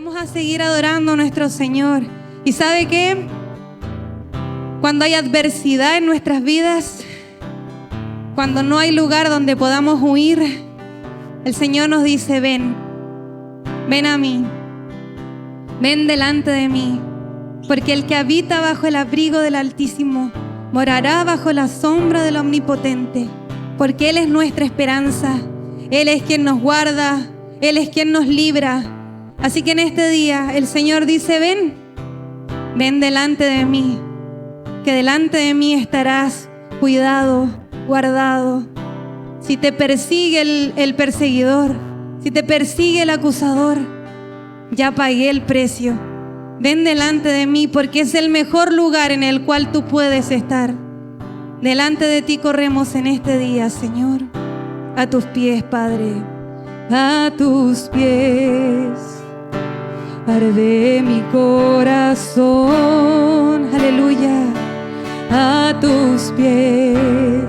Vamos a seguir adorando a nuestro Señor. ¿Y sabe qué? Cuando hay adversidad en nuestras vidas, cuando no hay lugar donde podamos huir, el Señor nos dice: ven, ven a mí, ven delante de mí, porque el que habita bajo el abrigo del Altísimo morará bajo la sombra del Omnipotente, porque Él es nuestra esperanza, Él es quien nos guarda, Él es quien nos libra. Así que en este día el Señor dice: ven, ven delante de mí, que delante de mí estarás cuidado, guardado. Si te persigue el perseguidor, si te persigue el acusador, ya pagué el precio. Ven delante de mí, porque es el mejor lugar en el cual tú puedes estar. Delante de ti corremos en este día, Señor, a tus pies, Padre, a tus pies. Arde mi corazón, aleluya, a tus pies.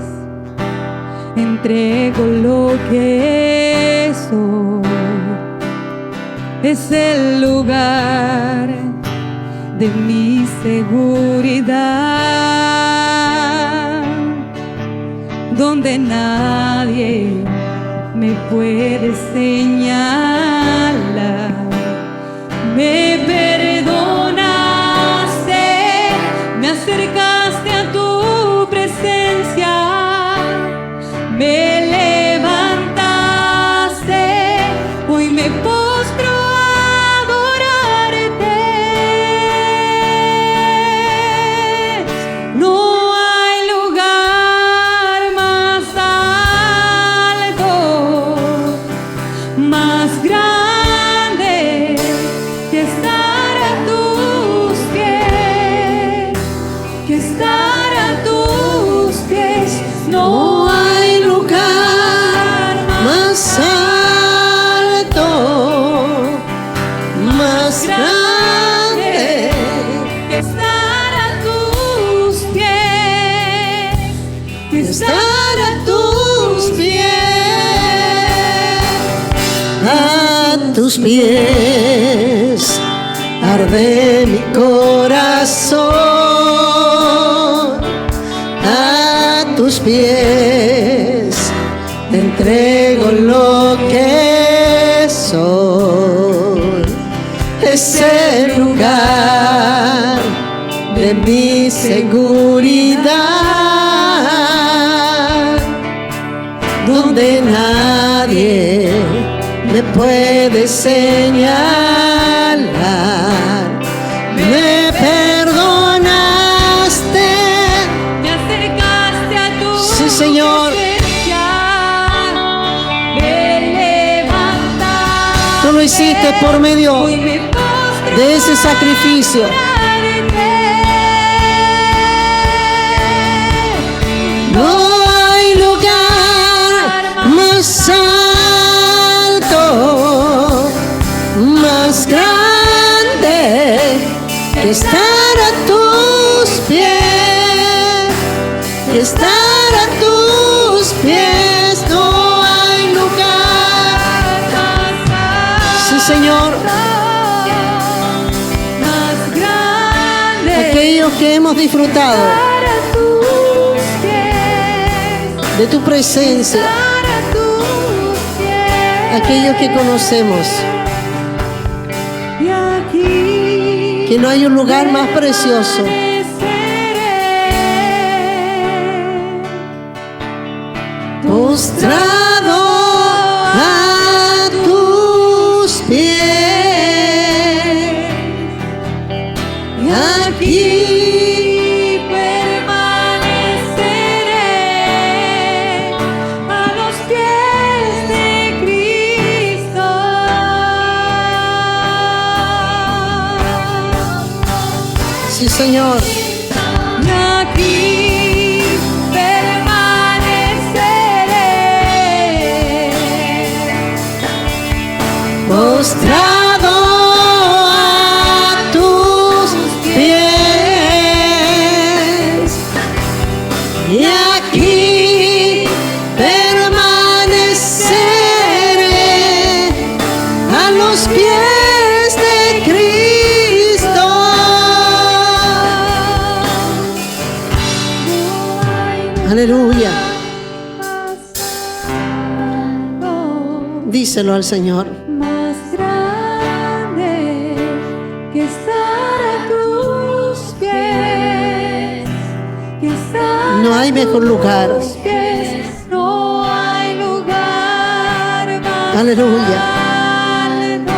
Entrego lo que soy. Es el lugar de mi seguridad, donde nadie me puede señalar. Me perdonaste, me acercaste a tu presencia, me levantaste, hoy me postro a adorarte. No hay lugar más alto, más grande que estar a tus pies, que estar a tus pies. No hay lugar más alto, más grande que estar a tus pies, que estar a tus pies. A tus pies arde mi corazón. A tus pies te entrego lo que soy. Es el lugar de mi seguridad, donde nadie me puede señalar. Me perdonaste, me acercaste a tu sí, Señor. presencia, me levantaste, Tú lo hiciste por medio hoy me postro de ese sacrificio. a adorarte. No hay lugar más alto, más grande que estar a tus pies, que estar a tus pies. No hay lugar, sí, Señor. Más grande Aquellos que hemos disfrutado para tus pies, de tu presencia, para tus pies. aquellos que conocemos Y aquí que no hay un lugar más precioso, permaneceré, postrado a tus pies. Y aquí permaneceré a los pies de Cristo. sí, Señor. Y aquí permaneceré, Postrado a tus pies. Y aquí permaneceré a los pies de Díselo al Señor. Más grande que estar a tus pies, que estar No hay mejor lugar. a tus pies, no hay lugar más Aleluya. alto,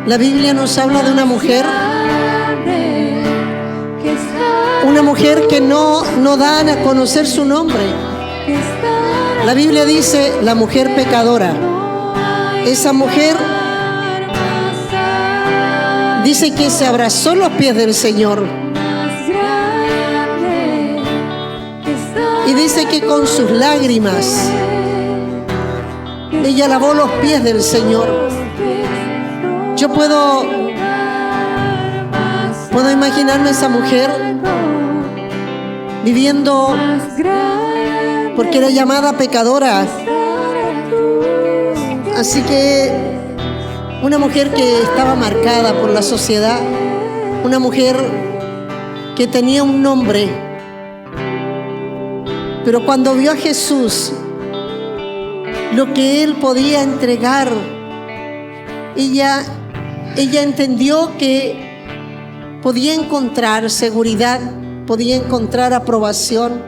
La Biblia nos habla de una mujer grande, que estar que no dan a conocer su nombre. que estar La Biblia dice la mujer pecadora. no hay Esa mujer lugar más alto, dice que se abrazó los pies del Señor más grande, que estar y dice que con sus lágrimas ella lavó los pies del Señor. Yo puedo imaginarme a esa mujer viviendo, porque era llamada pecadora. Así que una mujer que estaba marcada por la sociedad, una mujer que tenía un nombre, pero cuando vio a Jesús, lo que Él podía entregar, ella entendió que podía encontrar seguridad, podía encontrar aprobación,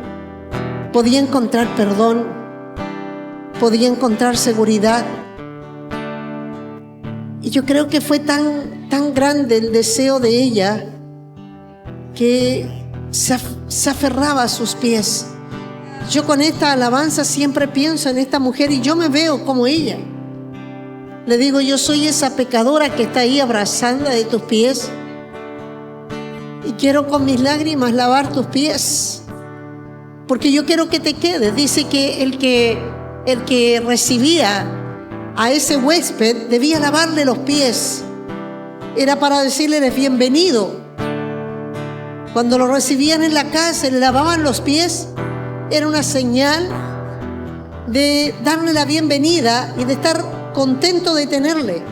podía encontrar perdón, podía encontrar seguridad. Y yo creo que fue tan grande el deseo de ella que se aferraba a sus pies. Yo con esta alabanza siempre pienso en esta mujer y yo me veo como ella. Le digo, yo soy esa pecadora que está ahí abrazada de tus pies y quiero con mis lágrimas lavar tus pies, porque yo quiero que te quedes. Dice que el que recibía a ese huésped debía lavarle los pies. Era para decirle eres bienvenido. Cuando lo recibían en la casa y le lavaban los pies, era una señal de darle la bienvenida y de estar contento de tenerle.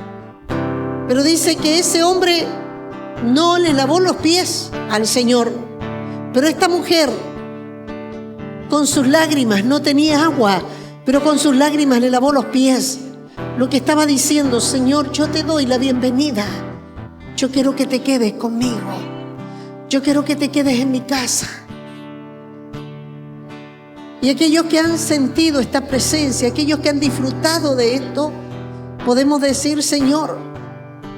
Pero dice que ese hombre no le lavó los pies al Señor, pero esta mujer con sus lágrimas, no tenía agua, pero con sus lágrimas le lavó los pies. Lo que estaba diciendo: Señor, yo te doy la bienvenida, yo quiero que te quedes conmigo, yo quiero que te quedes en mi casa. Y aquellos que han sentido esta presencia, aquellos que han disfrutado de esto, podemos decir: Señor,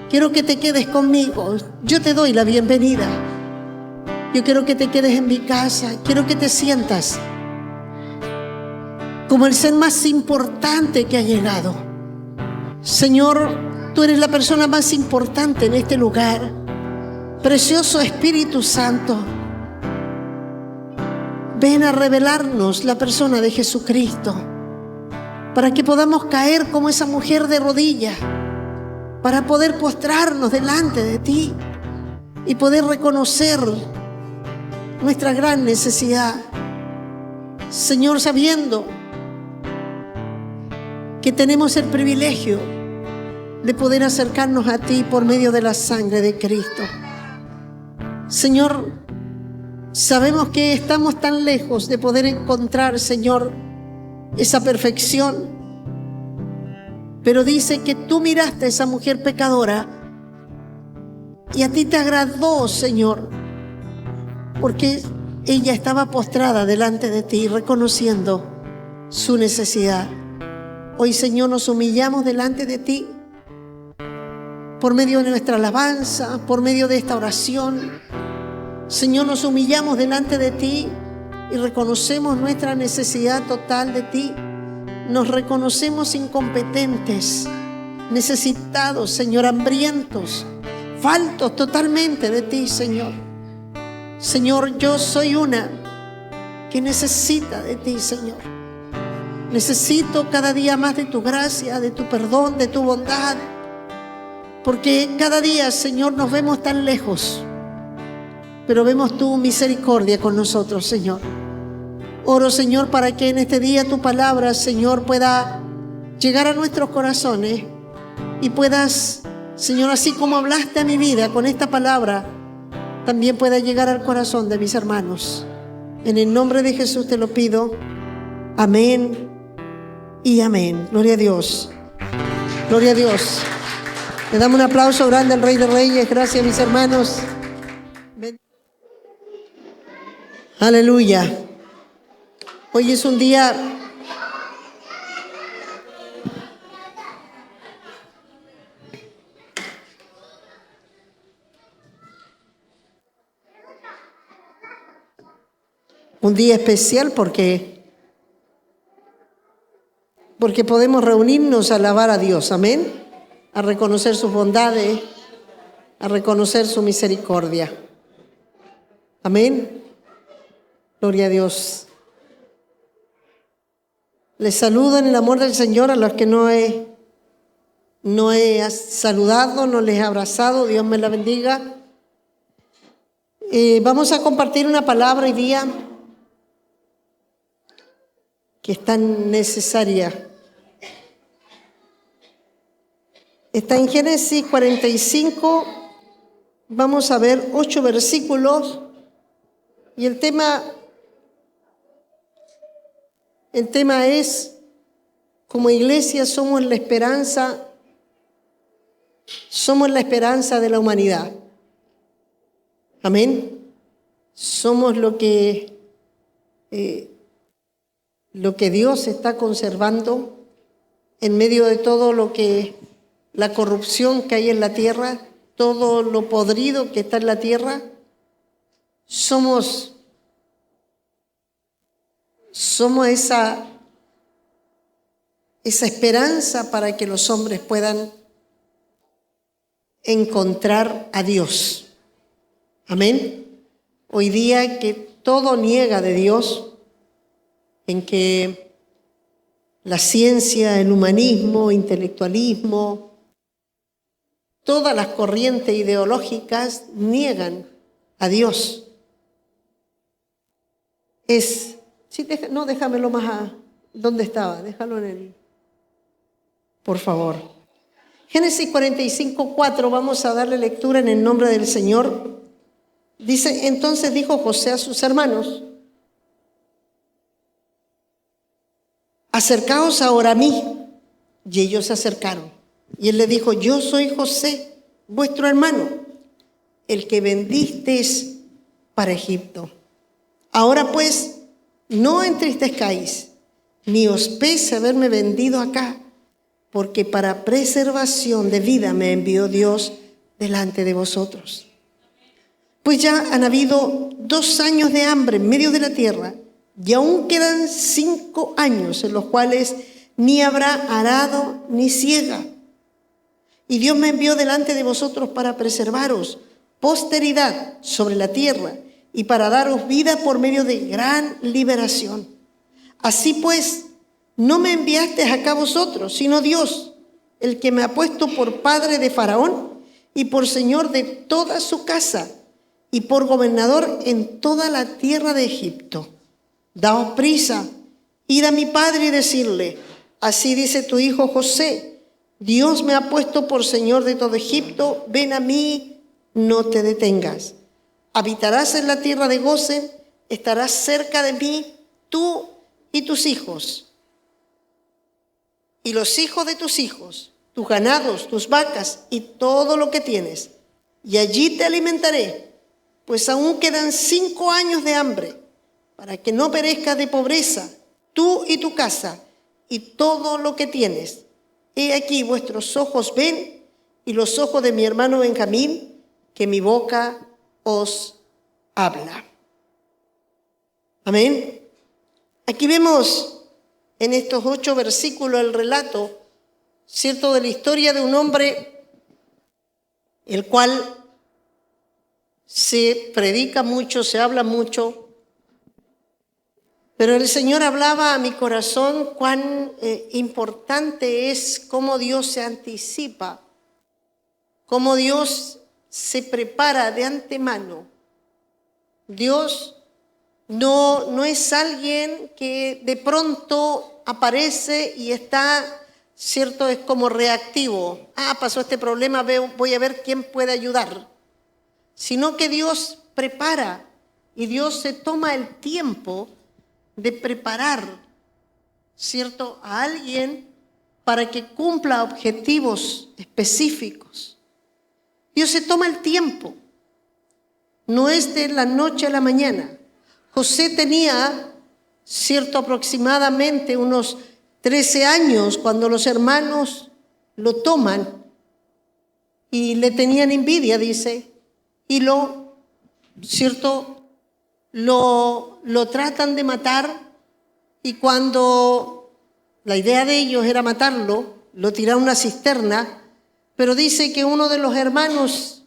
quiero que te quedes conmigo, yo te doy la bienvenida, yo quiero que te quedes en mi casa, quiero que te sientas como el ser más importante que ha llegado. Señor, tú eres la persona más importante en este lugar. Precioso Espíritu Santo, ven a revelarnos la persona de Jesucristo, para que podamos caer como esa mujer de rodillas, para poder postrarnos delante de ti y poder reconocer nuestra gran necesidad. Señor, sabiendo que tenemos el privilegio de poder acercarnos a ti por medio de la sangre de Cristo. Señor, sabemos que estamos tan lejos de poder encontrar, Señor, esa perfección, pero dice que tú miraste a esa mujer pecadora y a ti te agradó, Señor, porque ella estaba postrada delante de ti, reconociendo su necesidad. Hoy, Señor, nos humillamos delante de ti por medio de nuestra alabanza, por medio de esta oración. Señor, nos humillamos delante de ti y reconocemos nuestra necesidad total de ti. Nos reconocemos incompetentes, necesitados, Señor, hambrientos, faltos totalmente de ti, Señor. Señor, yo soy una que necesita de ti, Señor. Necesito cada día más de tu gracia, de tu perdón, de tu bondad, porque cada día, Señor, nos vemos tan lejos, pero vemos tu misericordia con nosotros, Señor. Oro, Señor, para que en este día tu palabra, Señor, pueda llegar a nuestros corazones y puedas, Señor, así como hablaste a mi vida con esta palabra, también pueda llegar al corazón de mis hermanos. En el nombre de Jesús te lo pido. Amén y amén. Gloria a Dios. Gloria a Dios. Le damos un aplauso grande al Rey de Reyes. Gracias, mis hermanos. Aleluya. Hoy es un día especial porque podemos reunirnos a alabar a Dios, amén, a reconocer sus bondades, a reconocer su misericordia, amén. Gloria a Dios. Les saludo en el amor del Señor a los que no he saludado, no les he abrazado. Dios me la bendiga. Vamos a compartir una palabra hoy día que es tan necesaria. Está en Génesis 45. Vamos a ver 8 versículos. Y el tema es, como iglesia somos la esperanza de la humanidad. Amén. Somos lo que Dios está conservando en medio de todo la corrupción que hay en la tierra, todo lo podrido que está en la tierra. Somos esa esperanza para que los hombres puedan encontrar a Dios. Amén. Hoy día que todo niega de Dios, en que la ciencia, el humanismo, intelectualismo, todas las corrientes ideológicas niegan a Dios. Déjamelo más ¿dónde estaba? Déjalo por favor. Génesis 45:4, vamos a darle lectura en el nombre del Señor. Dice, entonces dijo José a sus hermanos: acercaos ahora a mí. Y ellos se acercaron. Y él le dijo: yo soy José, vuestro hermano, el que vendisteis para Egipto. Ahora pues, no entristezcáis, ni os pese haberme vendido acá, porque para preservación de vida me envió Dios delante de vosotros. Pues ya han habido 2 años de hambre en medio de la tierra, y aún quedan 5 años en los cuales ni habrá arado ni siega. Y Dios me envió delante de vosotros para preservaros posteridad sobre la tierra y para daros vida por medio de gran liberación. Así pues, no me enviasteis acá vosotros, sino Dios, el que me ha puesto por padre de Faraón y por señor de toda su casa y por gobernador en toda la tierra de Egipto. Daos prisa, id a mi padre y decirle: así dice tu hijo José, Dios me ha puesto por señor de todo Egipto, ven a mí, no te detengas. Habitarás en la tierra de Gosén, estarás cerca de mí, tú y tus hijos, y los hijos de tus hijos, tus ganados, tus vacas y todo lo que tienes. Y allí te alimentaré, pues aún quedan 5 años de hambre, para que no perezcas de pobreza, tú y tu casa, y todo lo que tienes. He aquí vuestros ojos ven, y los ojos de mi hermano Benjamín, que mi boca os habla. Amén. Aquí vemos en estos 8 versículos el relato, cierto, de la historia de un hombre el cual se predica mucho, se habla mucho, pero el Señor hablaba a mi corazón cuán importante es cómo Dios se anticipa, cómo Dios se prepara de antemano. Dios no es alguien que de pronto aparece y está, cierto, es como reactivo. Pasó este problema, voy a ver quién puede ayudar. Sino que Dios prepara y Dios se toma el tiempo de preparar, cierto, a alguien para que cumpla objetivos específicos. Dios se toma el tiempo. No es de la noche a la mañana. José tenía, aproximadamente unos 13 años cuando los hermanos lo toman y le tenían envidia, dice, y lo tratan de matar, y cuando la idea de ellos era matarlo, lo tiraron a una cisterna, pero dice que uno de los hermanos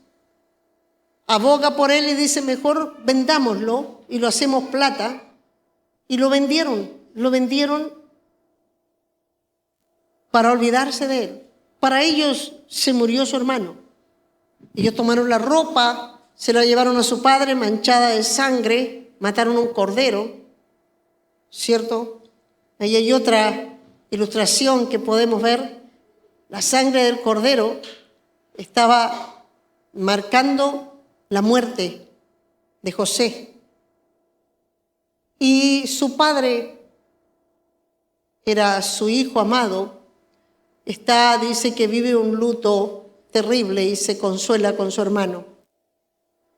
aboga por él y dice, mejor vendámoslo y lo hacemos plata, y lo vendieron para olvidarse de él. Para ellos se murió su hermano. Ellos tomaron la ropa, se la llevaron a su padre manchada de sangre, mataron un cordero, ¿cierto? Ahí hay otra ilustración que podemos ver. La sangre del cordero estaba marcando la muerte de José. Y su padre era su hijo amado. Dice que vive un luto terrible y se consuela con su hermano.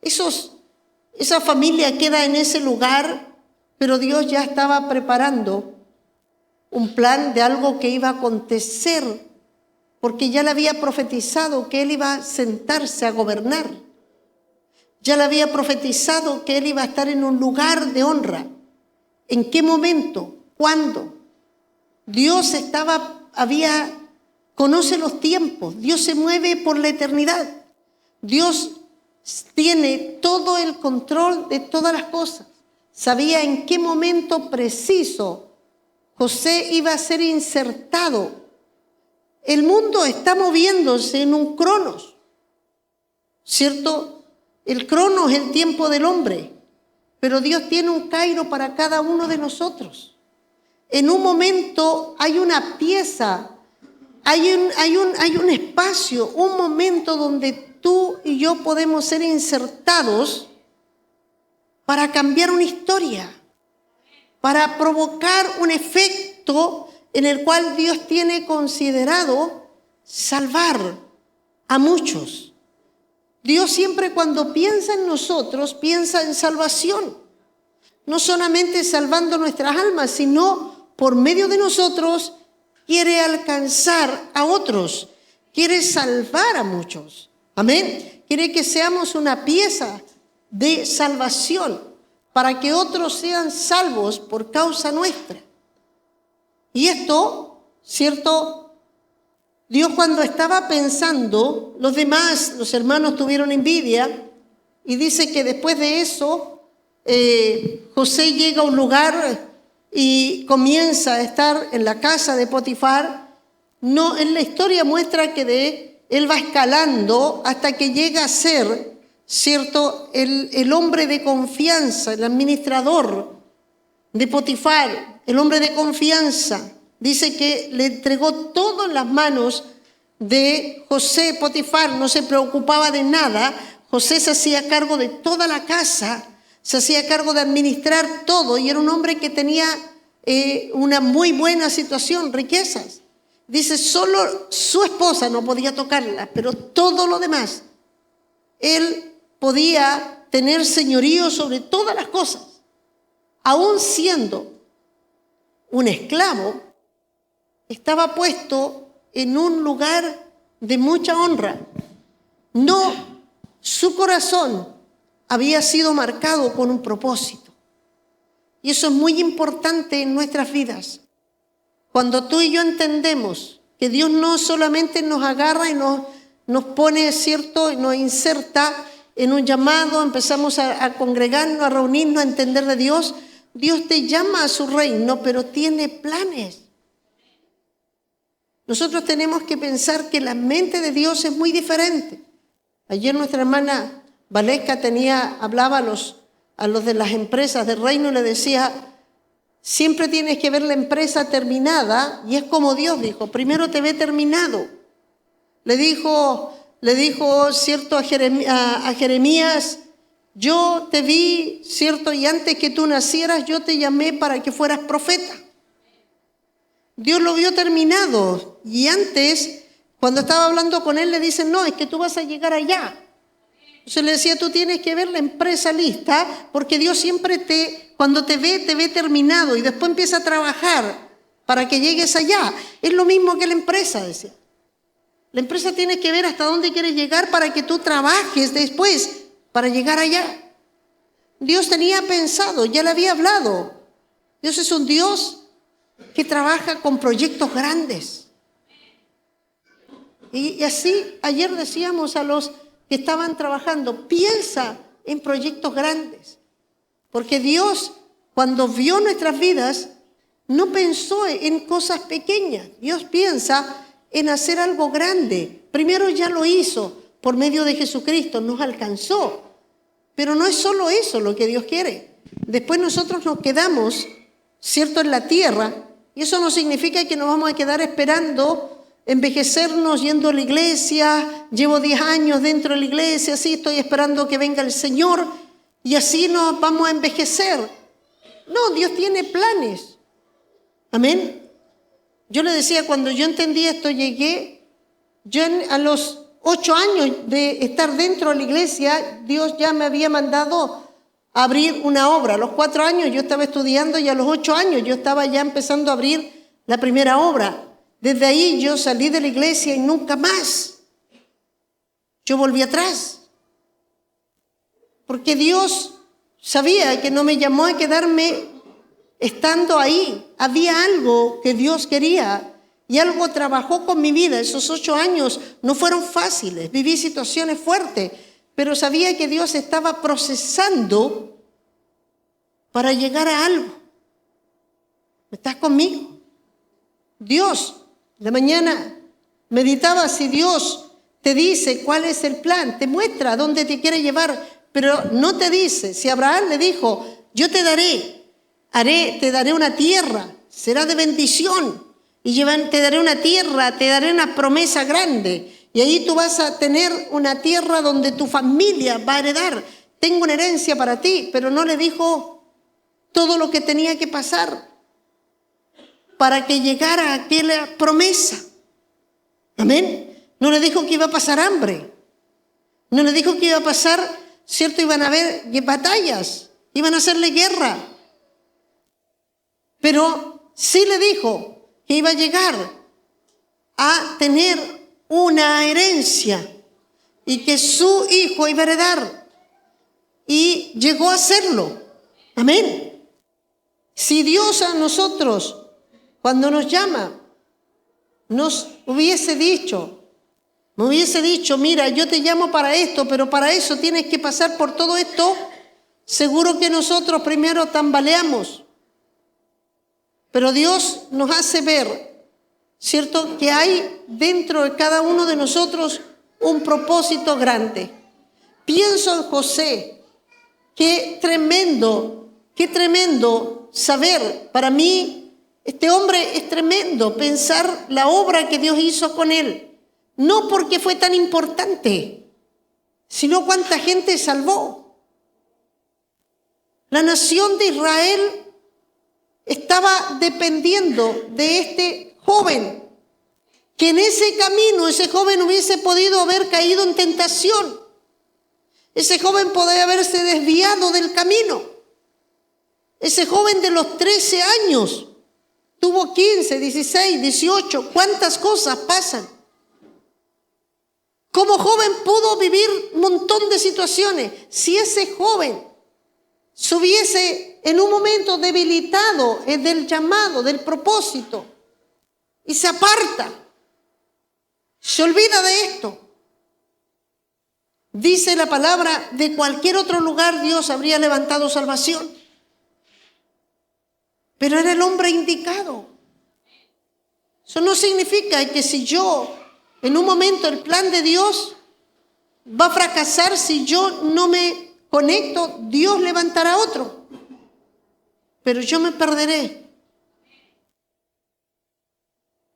Esa familia queda en ese lugar, pero Dios ya estaba preparando un plan de algo que iba a acontecer, porque ya le había profetizado que él iba a sentarse a gobernar. Ya le había profetizado que él iba a estar en un lugar de honra. ¿En qué momento? ¿Cuándo? Dios conoce los tiempos. Dios se mueve por la eternidad. Dios tiene todo el control de todas las cosas. Sabía en qué momento preciso José iba a ser insertado. El mundo está moviéndose en un cronos, ¿cierto? El cronos es el tiempo del hombre, pero Dios tiene un cairo para cada uno de nosotros. En un momento hay una pieza, hay un espacio, un momento donde tú y yo podemos ser insertados para cambiar una historia, para provocar un efecto en el cual Dios tiene considerado salvar a muchos. Dios siempre cuando piensa en nosotros, piensa en salvación. No solamente salvando nuestras almas, sino por medio de nosotros quiere alcanzar a otros, quiere salvar a muchos. Amén. Quiere que seamos una pieza de salvación para que otros sean salvos por causa nuestra. Y esto, ¿cierto? Dios cuando estaba pensando, los hermanos tuvieron envidia, y dice que después de eso, José llega a un lugar y comienza a estar en la casa de Potifar. No, en la historia muestra que él va escalando hasta que llega a ser, ¿cierto?, el hombre de confianza, el administrador de Potifar, el hombre de confianza. Dice que le entregó todo en las manos de José. Potifar no se preocupaba de nada. José se hacía cargo de toda la casa, se hacía cargo de administrar todo, y era un hombre que tenía una muy buena situación, riquezas. Dice, solo su esposa no podía tocarla, pero todo lo demás, él podía tener señorío sobre todas las cosas. Aún siendo un esclavo, estaba puesto en un lugar de mucha honra. No, su corazón había sido marcado con un propósito. Y eso es muy importante en nuestras vidas. Cuando tú y yo entendemos que Dios no solamente nos agarra y nos pone, ¿cierto?, y nos inserta en un llamado, empezamos a congregarnos, a reunirnos, a entender de Dios. Dios te llama a su reino, pero tiene planes. Nosotros tenemos que pensar que la mente de Dios es muy diferente. Ayer nuestra hermana Valesca hablaba a los de las empresas del reino y le decía, siempre tienes que ver la empresa terminada, y es como Dios dijo, primero te ve terminado. Le dijo, ¿cierto?, a Jeremías, yo te vi, ¿cierto?, y antes que tú nacieras yo te llamé para que fueras profeta. Dios lo vio terminado. Y antes, cuando estaba hablando con él, le dicen, no, es que tú vas a llegar allá. Entonces le decía, tú tienes que ver la empresa lista, porque Dios siempre cuando te ve terminado y después empieza a trabajar para que llegues allá. Es lo mismo que la empresa, decía. La empresa tiene que ver hasta dónde quieres llegar para que tú trabajes después para llegar allá. Dios tenía pensado, ya le había hablado. Dios es un Dios que trabaja con proyectos grandes. Y así ayer decíamos a los que estaban trabajando, piensa en proyectos grandes. Porque Dios, cuando vio nuestras vidas, no pensó en cosas pequeñas. Dios piensa en hacer algo grande. Primero ya lo hizo por medio de Jesucristo, nos alcanzó. Pero no es solo eso lo que Dios quiere. Después nosotros nos quedamos, ¿cierto?, en la tierra. Y eso no significa que nos vamos a quedar esperando envejecernos yendo a la iglesia. Llevo 10 años dentro de la iglesia, así estoy esperando que venga el Señor y así nos vamos a envejecer. No, Dios tiene planes. Amén. Yo le decía, cuando yo entendí esto, yo a los 8 años de estar dentro de la iglesia, Dios ya me había mandado a abrir una obra. A los 4 años yo estaba estudiando y a los 8 años yo estaba ya empezando a abrir la primera obra. Desde ahí yo salí de la iglesia y nunca más. Yo volví atrás. Porque Dios sabía que no me llamó a quedarme estando ahí. Había algo que Dios quería y algo trabajó con mi vida. Esos 8 años no fueron fáciles. Viví situaciones fuertes, pero sabía que Dios estaba procesando para llegar a algo. ¿Estás conmigo? Dios, de mañana meditaba si Dios te dice cuál es el plan, te muestra dónde te quiere llevar, pero no te dice. Si Abraham le dijo, yo te daré una tierra, será de bendición, y te daré una tierra, te daré una promesa grande, y ahí tú vas a tener una tierra donde tu familia va a heredar. Tengo una herencia para ti, pero no le dijo todo lo que tenía que pasar para que llegara a aquella promesa. Amén. No le dijo que iba a pasar hambre. No le dijo que iba a pasar, ¿cierto? Iban a haber batallas, iban a hacerle guerra. Pero sí le dijo que iba a llegar a tener una herencia y que su hijo iba a heredar. Y llegó a hacerlo. Amén. Si Dios a nosotros, cuando nos llama, nos hubiese dicho, mira, yo te llamo para esto, pero para eso tienes que pasar por todo esto, seguro que nosotros primero tambaleamos. Pero Dios nos hace ver, ¿cierto?, que hay dentro de cada uno de nosotros un propósito grande. Pienso en José, qué tremendo saber. Para mí, este hombre es tremendo pensar la obra que Dios hizo con él. No porque fue tan importante, sino cuánta gente salvó. La nación de Israel estaba dependiendo de este joven, que en ese camino, ese joven hubiese podido haber caído en tentación. Ese joven podría haberse desviado del camino. Ese joven de los 13 años tuvo 15, 16, 18. ¿Cuántas cosas pasan? Como joven pudo vivir un montón de situaciones. Si ese joven se hubiese en un momento debilitado del llamado, del propósito, y se aparta, se olvida de esto, dice la palabra, de cualquier otro lugar Dios habría levantado salvación. Pero era el hombre indicado. Eso no significa que si yo, en un momento, el plan de Dios va a fracasar si yo no me conecto, Dios levantará otro. Pero yo me perderé.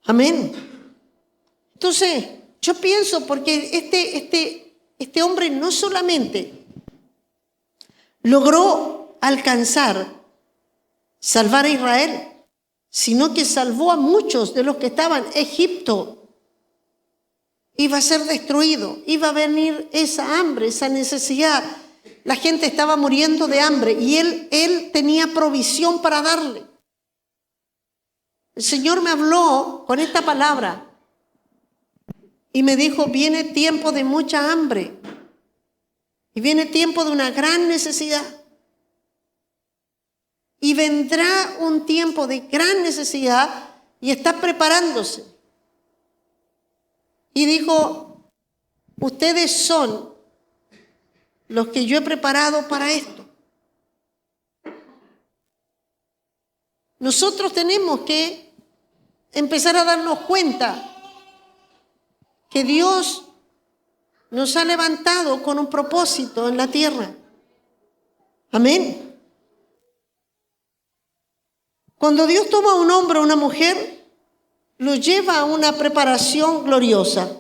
Amén. Entonces, yo pienso, porque este hombre no solamente logró alcanzar, salvar a Israel, sino que salvó a muchos de los que estaban. Egipto iba a ser destruido, iba a venir esa hambre, esa necesidad. La gente estaba muriendo de hambre y él tenía provisión para darle. El Señor me habló con esta palabra y me dijo, viene tiempo de mucha hambre y viene tiempo de una gran necesidad. Y vendrá un tiempo de gran necesidad y está preparándose. Y dijo, ustedes son los que yo he preparado para esto. Nosotros tenemos que empezar a darnos cuenta que Dios nos ha levantado con un propósito en la tierra. Amén. Cuando Dios toma a un hombre o una mujer, lo lleva a una preparación gloriosa.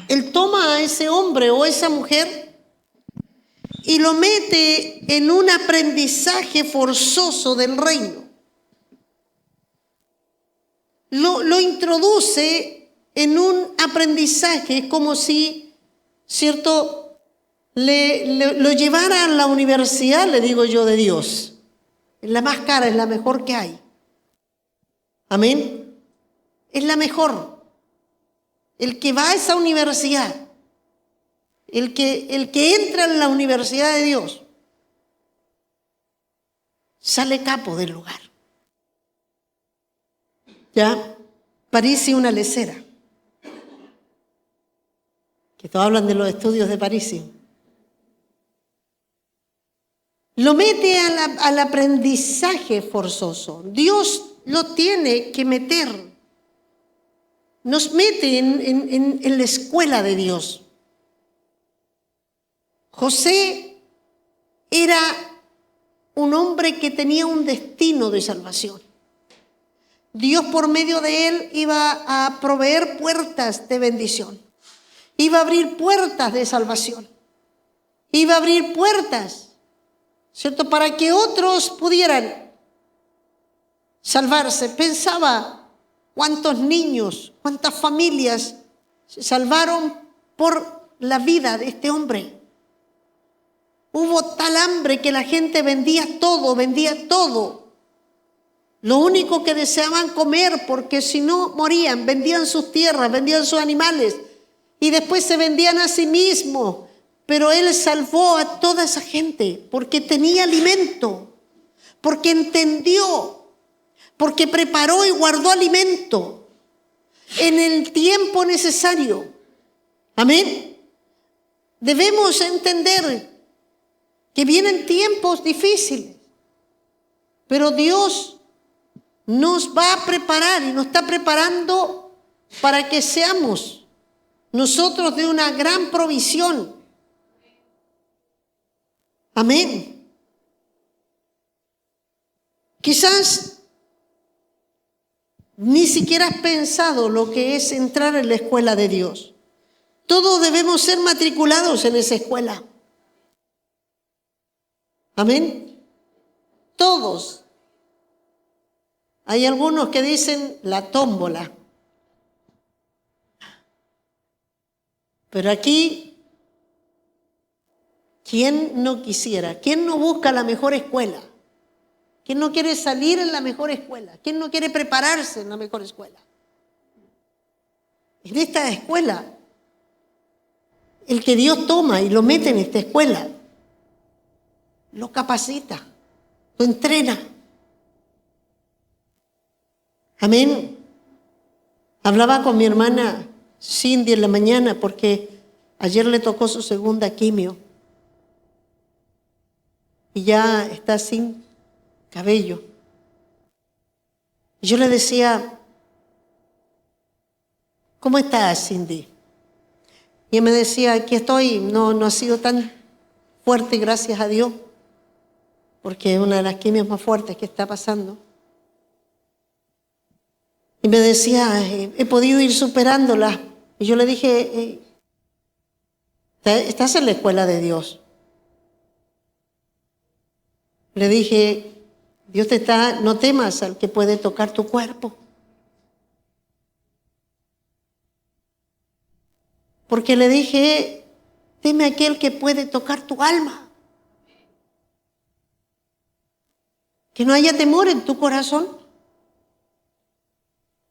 Él toma a ese hombre o esa mujer y lo mete en un aprendizaje forzoso del reino. Lo introduce en un aprendizaje como si, ¿cierto?, lo llevara a la universidad, le digo yo, de Dios. Es la más cara, es la mejor que hay. Amén. Es la mejor. El que va a esa universidad, el que entra en la universidad de Dios, sale capo del lugar. Ya, París y una lecera. Que todos hablan de los estudios de París. Lo mete al aprendizaje forzoso. Dios lo tiene que meter. Nos mete en la escuela de Dios. José era un hombre que tenía un destino de salvación. Dios por medio de él iba a proveer puertas de bendición. Iba a abrir puertas de salvación. Iba a abrir puertas, ¿cierto?, para que otros pudieran salvarse. Pensaba cuántos niños, cuántas familias se salvaron por la vida de este hombre. Hubo tal hambre que la gente vendía todo. Lo único que deseaban comer, porque si no morían, vendían sus tierras, vendían sus animales y después se vendían a sí mismos. Pero él salvó a toda esa gente porque tenía alimento, porque entendió, porque preparó y guardó alimento en el tiempo necesario. Amén. Debemos entender que vienen tiempos difíciles, pero Dios nos va a preparar y nos está preparando para que seamos nosotros de una gran provisión. Amén. Quizás ni siquiera has pensado lo que es entrar en la escuela de Dios. Todos debemos ser matriculados en esa escuela. Amén. Todos. Hay algunos que dicen la tómbola. Pero aquí, ¿quién no quisiera? ¿Quién no busca la mejor escuela? ¿Quién no quiere salir en la mejor escuela? ¿Quién no quiere prepararse en la mejor escuela? En esta escuela, el que Dios toma y lo mete en esta escuela, lo capacita, lo entrena. Amén. Hablaba con mi hermana Cindy en la mañana porque ayer le tocó su segunda quimio y ya está sin cabello. Y yo le decía, ¿cómo estás, Cindy? Y ella me decía, aquí estoy, no ha sido tan fuerte, gracias a Dios, porque es una de las quimios más fuertes que está pasando. Y me decía, he podido ir superándola. Y yo le dije, estás en la escuela de Dios. Le dije, no temas al que puede tocar tu cuerpo. Porque le dije, teme a aquel que puede tocar tu alma. Que no haya temor en tu corazón.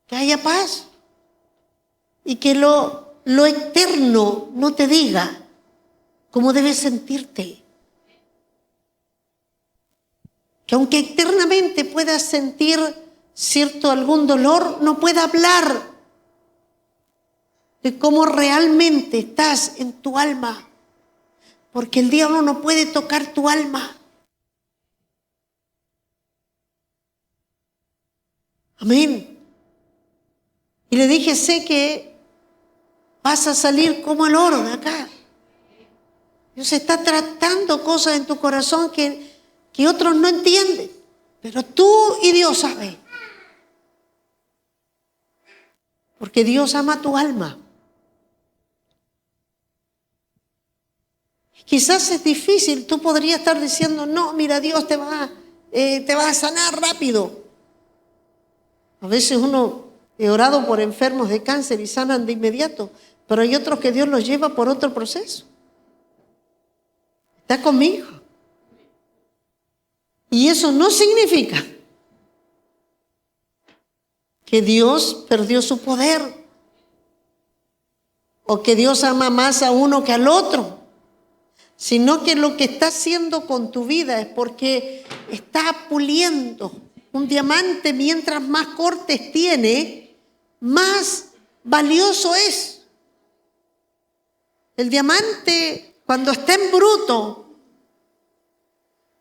Que haya paz. Y que lo eterno no te diga cómo debes sentirte. Que aunque eternamente puedas sentir algún dolor, no pueda hablar de cómo realmente estás en tu alma, porque el diablo no puede tocar tu alma. Amén. Y le dije, sé que vas a salir como el oro de acá. Dios está tratando cosas en tu corazón que otros no entienden, pero tú y Dios saben. Porque Dios ama tu alma. Quizás es difícil, tú podrías estar diciendo, no, mira, Dios te va a sanar rápido. A veces he orado por enfermos de cáncer y sanan de inmediato, pero hay otros que Dios los lleva por otro proceso. ¿Está conmigo? Y eso no significa que Dios perdió su poder o que Dios ama más a uno que al otro, sino que lo que está haciendo con tu vida es porque está puliendo un diamante. Mientras más cortes tiene, más valioso es. El diamante, cuando está en bruto,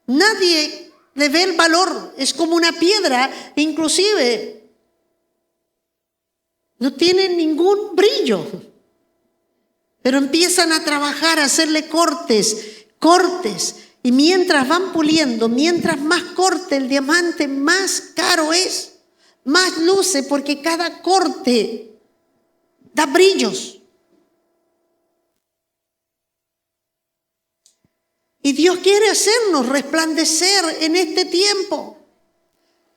nadie le ve el valor. Es como una piedra, inclusive no tiene ningún brillo. Pero empiezan a trabajar, a hacerle cortes. Y mientras van puliendo, mientras más corte el diamante, más caro es. Más luce, porque cada corte da brillos. Y Dios quiere hacernos resplandecer en este tiempo.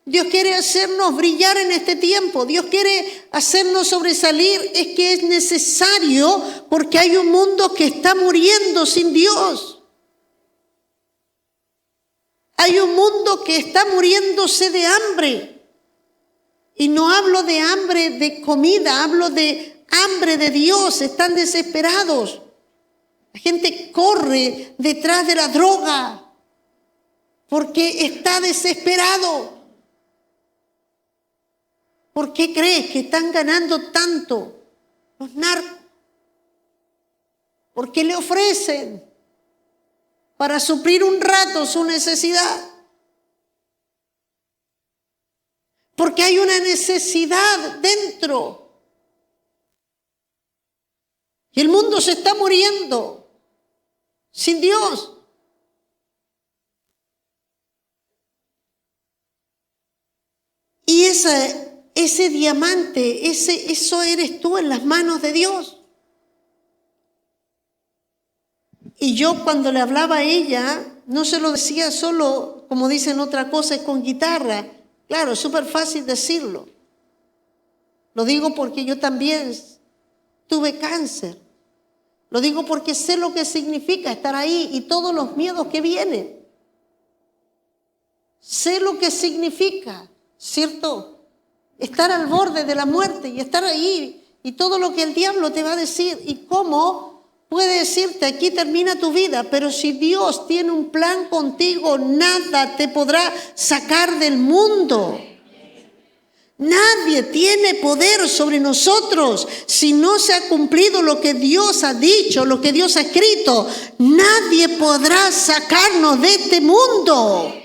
Dios quiere hacernos brillar en este tiempo. Dios quiere hacernos sobresalir. Es que es necesario, porque hay un mundo que está muriendo sin Dios. Hay un mundo que está muriéndose de hambre. Y no hablo de hambre de comida, hablo de hambre de Dios. Están desesperados. La gente corre detrás de la droga porque está desesperado. ¿Por qué crees que están ganando tanto los narcos? Porque le ofrecen para suplir un rato su necesidad. Porque hay una necesidad dentro. Y el mundo se está muriendo sin Dios. Y ese diamante, eso eres tú en las manos de Dios. Y yo cuando le hablaba a ella, no se lo decía solo, como dicen otra cosa, es con guitarra. Claro, es súper fácil decirlo. Lo digo porque yo también tuve cáncer. Lo digo porque sé lo que significa estar ahí y todos los miedos que vienen. Sé lo que significa, ¿cierto? Estar al borde de la muerte y estar ahí y todo lo que el diablo te va a decir. Y cómo puede decirte, aquí termina tu vida, pero si Dios tiene un plan contigo, nada te podrá sacar del mundo. Nadie tiene poder sobre nosotros si no se ha cumplido lo que Dios ha dicho, lo que Dios ha escrito. Nadie podrá sacarnos de este mundo.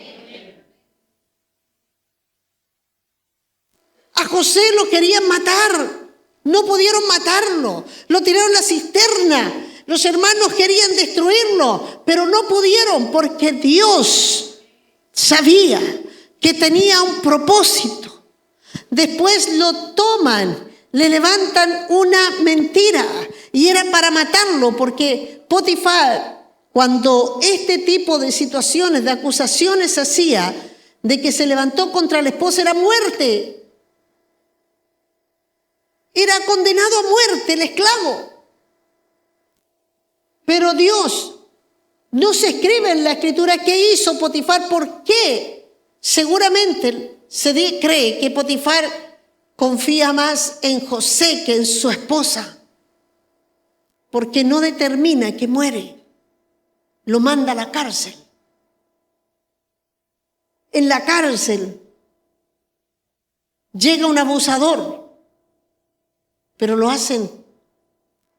A José lo querían matar, no pudieron matarlo, lo tiraron a la cisterna, los hermanos querían destruirlo, pero no pudieron porque Dios sabía que tenía un propósito. Después lo toman, le levantan una mentira y era para matarlo porque Potifar, cuando este tipo de situaciones, de acusaciones se hacía, de que se levantó contra la esposa, era muerte. Era condenado a muerte el esclavo. Pero Dios no se escribe en la Escritura qué hizo Potifar, por qué. Seguramente cree que Potifar confía más en José que en su esposa, porque no determina que muere, lo manda a la cárcel. En la cárcel llega un abusador, pero lo hacen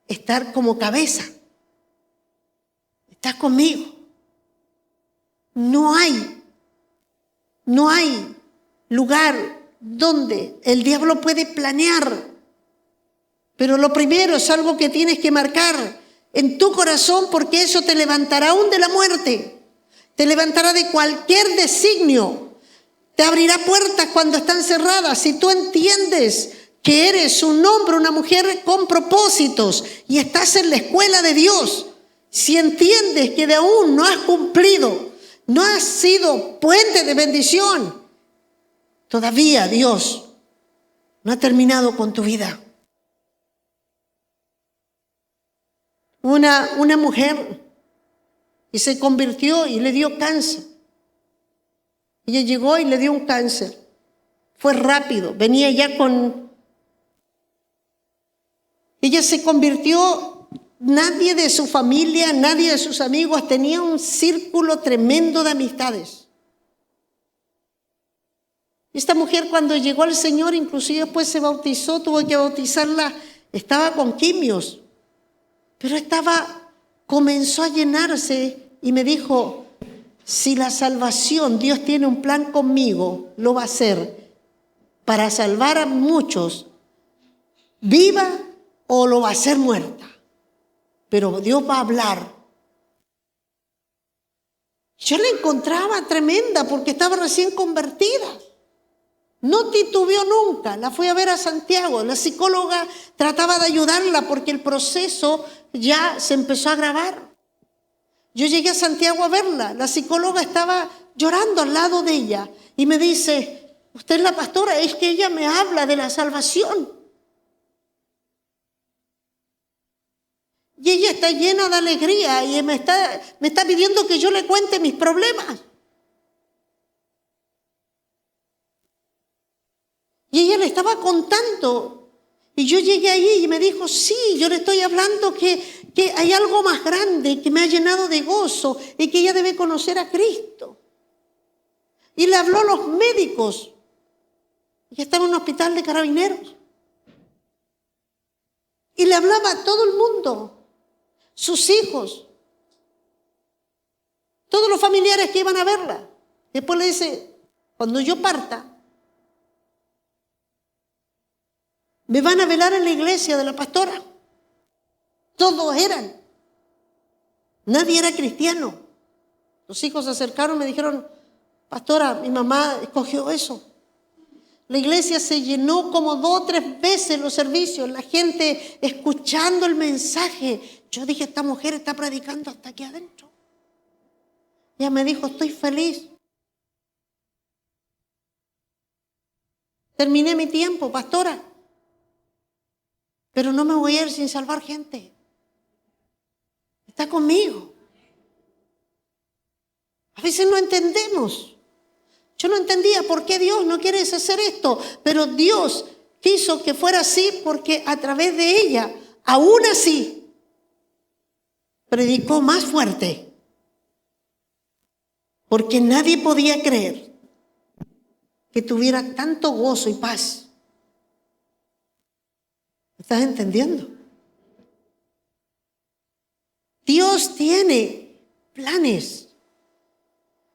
estar como cabeza. Está conmigo. No hay lugar donde el diablo puede planear. Pero lo primero es algo que tienes que marcar en tu corazón, porque eso te levantará aún de la muerte. Te levantará de cualquier designio. Te abrirá puertas cuando están cerradas. Si tú entiendes que eres un hombre, una mujer con propósitos y estás en la escuela de Dios, si entiendes que de aún no has cumplido, no has sido puente de bendición, todavía Dios no ha terminado con tu vida. Una mujer y se convirtió y le dio cáncer. Ella llegó y le dio un cáncer. Fue rápido, venía ya con... Ella se convirtió, nadie de su familia, nadie de sus amigos, tenía un círculo tremendo de amistades. Esta mujer cuando llegó al Señor, inclusive después se bautizó, tuvo que bautizarla, estaba con quimios, pero comenzó a llenarse y me dijo, si la salvación, Dios tiene un plan conmigo, lo va a hacer para salvar a muchos, viva o lo va a hacer muerta. Pero Dios va a hablar. Yo la encontraba tremenda porque estaba recién convertida. No titubeó nunca, la fui a ver a Santiago. La psicóloga trataba de ayudarla porque el proceso ya se empezó a agravar. Yo llegué a Santiago a verla, la psicóloga estaba llorando al lado de ella y me dice, usted es la pastora, es que ella me habla de la salvación. Y ella está llena de alegría y me está pidiendo que yo le cuente mis problemas. Y ella le estaba contando. Y yo llegué ahí y me dijo, sí, yo le estoy hablando que hay algo más grande que me ha llenado de gozo y que ella debe conocer a Cristo. Y le habló a los médicos. Ella estaba en un hospital de carabineros. Y le hablaba a todo el mundo, sus hijos, todos los familiares que iban a verla. Después le dice, cuando yo parta, me van a velar en la iglesia de la pastora. Todos eran. Nadie era cristiano. Los hijos se acercaron y me dijeron, pastora, mi mamá escogió eso. La iglesia se llenó como 2 o 3 veces los servicios, la gente escuchando el mensaje. Yo dije, esta mujer está predicando hasta aquí adentro. Ella me dijo, estoy feliz. Terminé mi tiempo, pastora. Pero no me voy a ir sin salvar gente. Está conmigo. A veces no entendemos. Yo no entendía por qué Dios no quiere hacer esto, pero Dios quiso que fuera así porque a través de ella, aún así, predicó más fuerte. Porque nadie podía creer que tuviera tanto gozo y paz. ¿Estás entendiendo? Dios tiene planes.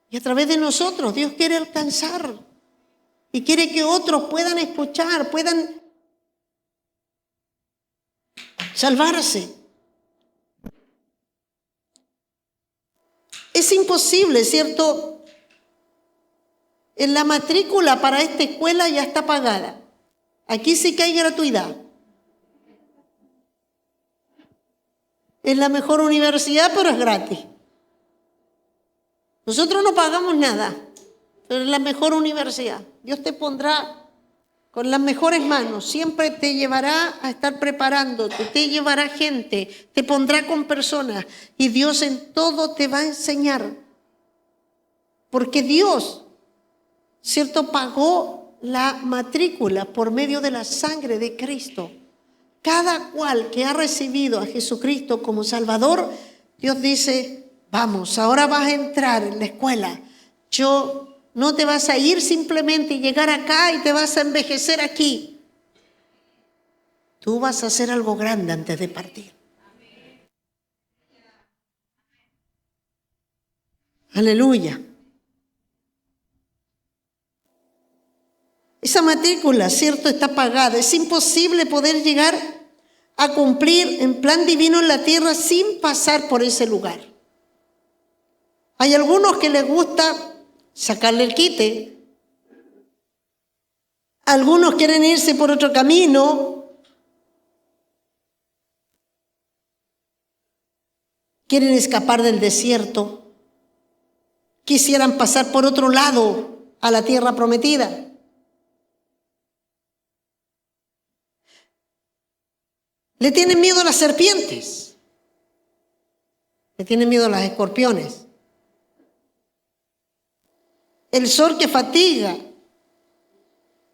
Y a través de nosotros Dios quiere alcanzar. Y quiere que otros puedan escuchar, puedan salvarse. Es imposible, ¿cierto? En la matrícula para esta escuela ya está pagada. Aquí sí que hay gratuidad. Es la mejor universidad, pero es gratis. Nosotros no pagamos nada, pero es la mejor universidad. Dios te pondrá con las mejores manos, siempre te llevará a estar preparándote, te llevará gente, te pondrá con personas y Dios en todo te va a enseñar. Porque Dios, ¿cierto?, pagó la matrícula por medio de la sangre de Cristo. Cada cual que ha recibido a Jesucristo como Salvador, Dios dice, vamos, ahora vas a entrar en la escuela. No te vas a ir simplemente y llegar acá y te vas a envejecer aquí. Tú vas a hacer algo grande antes de partir. Aleluya. Esa matrícula, ¿cierto?, está pagada. Es imposible poder llegar a cumplir en plan divino en la tierra sin pasar por ese lugar. Hay algunos que les gusta sacarle el quite. Algunos quieren irse por otro camino. Quieren escapar del desierto. Quisieran pasar por otro lado a la tierra prometida. Le tienen miedo a las serpientes. Le tienen miedo a los escorpiones. El sol que fatiga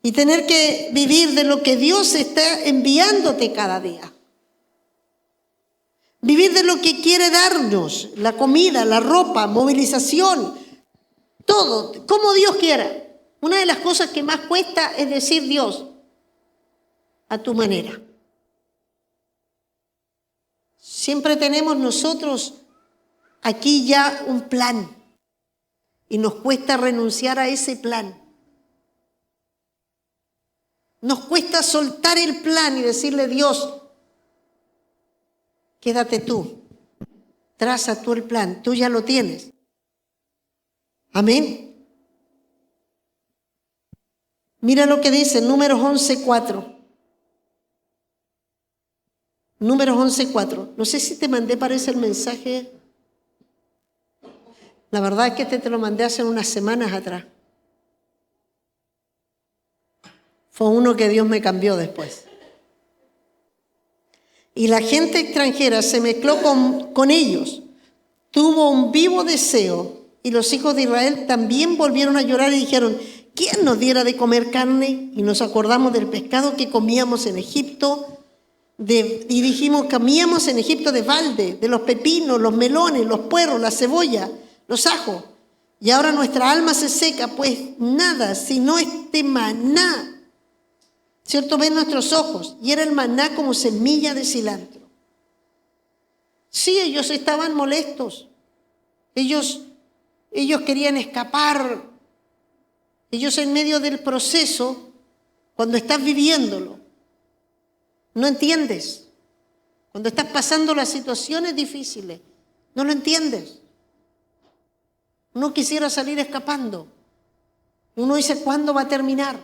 y tener que vivir de lo que Dios está enviándote cada día. Vivir de lo que quiere darnos, la comida, la ropa, movilización, todo, como Dios quiera. Una de las cosas que más cuesta es decir Dios a tu manera. Siempre tenemos nosotros aquí ya un plan. Y nos cuesta renunciar a ese plan. Nos cuesta soltar el plan y decirle, Dios, quédate tú. Traza tú el plan, tú ya lo tienes. Amén. Mira lo que dice Números 11:4. Números 11:4. No sé si te mandé, parece el mensaje. La verdad es que te lo mandé hace unas semanas atrás. Fue uno que Dios me cambió después. Y la gente extranjera se mezcló con ellos. Tuvo un vivo deseo. Y los hijos de Israel también volvieron a llorar y dijeron, ¿quién nos diera de comer carne? Y nos acordamos del pescado que comíamos en Egipto. Y dijimos, comíamos en Egipto de balde, de los pepinos, los melones, los puerros, la cebolla, los ajos, y ahora nuestra alma se seca, pues nada, sino este maná, ¿cierto?, ven nuestros ojos, y era el maná como semilla de cilantro. Sí, ellos estaban molestos, ellos querían escapar, ellos en medio del proceso, cuando estás viviéndolo, no entiendes, cuando estás pasando las situaciones difíciles, no lo entiendes. Uno quisiera salir escapando. Uno dice, ¿cuándo va a terminar?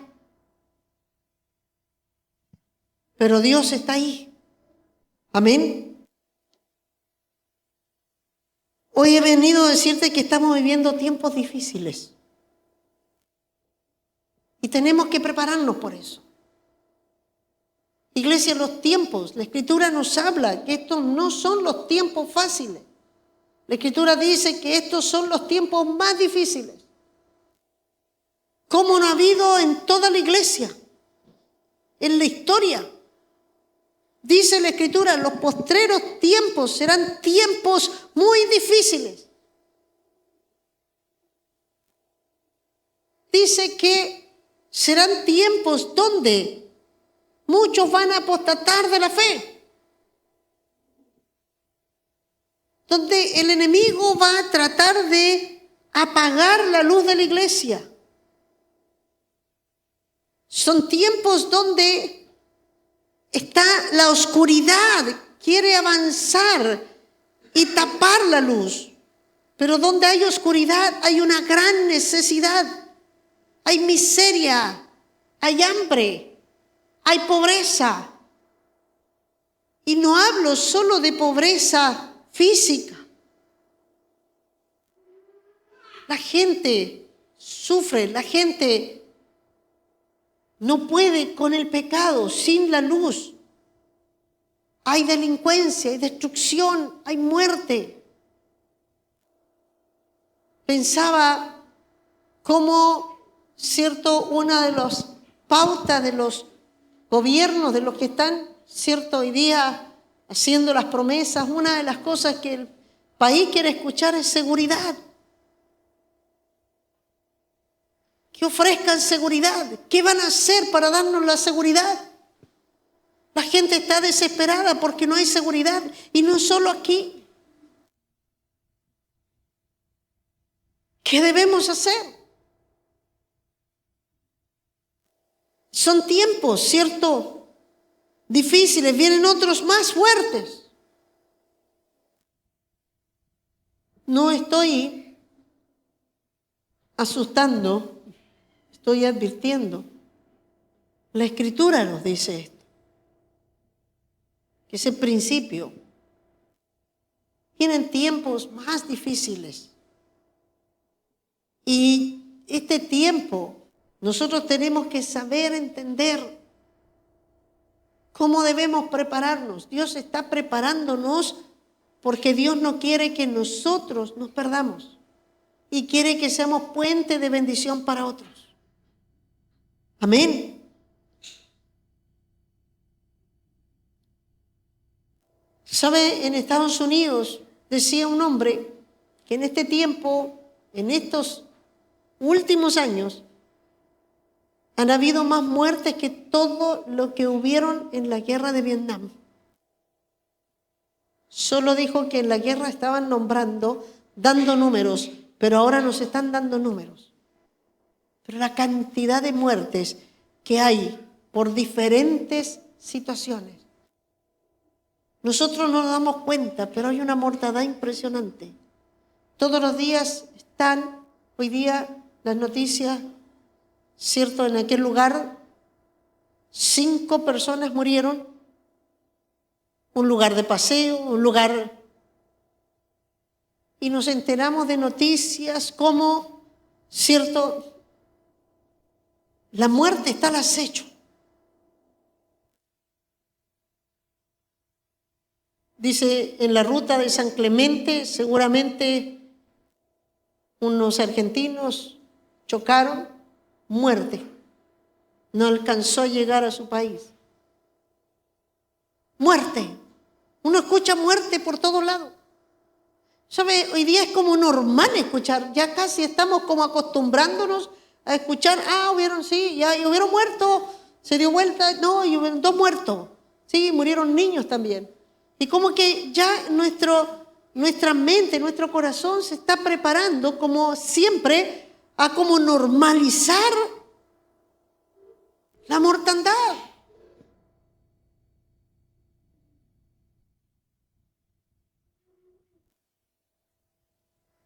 Pero Dios está ahí. Amén. Hoy he venido a decirte que estamos viviendo tiempos difíciles. Y tenemos que prepararnos por eso. Iglesia, los tiempos, la Escritura nos habla que estos no son los tiempos fáciles. La Escritura dice que estos son los tiempos más difíciles. Como no ha habido en toda la iglesia, en la historia. Dice la Escritura, los postreros tiempos serán tiempos muy difíciles. Dice que serán tiempos donde muchos van a apostatar de la fe. Donde el enemigo va a tratar de apagar la luz de la iglesia. Son tiempos donde está la oscuridad, quiere avanzar y tapar la luz. Pero donde hay oscuridad hay una gran necesidad. Hay miseria, hay hambre, hay pobreza. Y no hablo solo de pobreza física. La gente sufre, la gente no puede con el pecado, sin la luz. Hay delincuencia, hay destrucción, hay muerte. Pensaba cómo, cierto, una de las pautas de los gobiernos, de los que están, cierto, hoy día haciendo las promesas, una de las cosas que el país quiere escuchar es seguridad. Que ofrezcan seguridad. ¿Qué van a hacer para darnos la seguridad? La gente está desesperada porque no hay seguridad, y no solo aquí. ¿Qué debemos hacer? Son tiempos, ¿cierto?, difíciles, vienen otros más fuertes. No estoy asustando, estoy advirtiendo. La Escritura nos dice esto, que ese principio. Vienen tiempos más difíciles. Y este tiempo nosotros tenemos que saber entender cómo debemos prepararnos. Dios está preparándonos porque Dios no quiere que nosotros nos perdamos y quiere que seamos puente de bendición para otros. Amén. ¿Sabe? En Estados Unidos decía un hombre que en este tiempo, en estos últimos años, han habido más muertes que todo lo que hubieron en la guerra de Vietnam. Solo dijo que en la guerra estaban dando números, pero ahora nos están dando números. Pero la cantidad de muertes que hay por diferentes situaciones. Nosotros no nos damos cuenta, pero hay una mortandad impresionante. Todos los días están, hoy día, las noticias, ¿cierto? En aquel lugar, 5 personas murieron. Un lugar de paseo, un lugar. Y nos enteramos de noticias como, ¿cierto? La muerte está al acecho. Dice, en la ruta de San Clemente, seguramente unos argentinos chocaron, muerte. No alcanzó a llegar a su país. Muerte. Uno escucha muerte por todos lados. ¿Sabe? Hoy día es como normal escuchar. Ya casi estamos como acostumbrándonos a escuchar. Hubieron, sí, ya hubieron muertos. Se dio vuelta. No, y hubieron 2 muertos. Sí, murieron niños también. Y como que ya nuestra mente, nuestro corazón se está preparando como siempre a como normalizar la mortandad.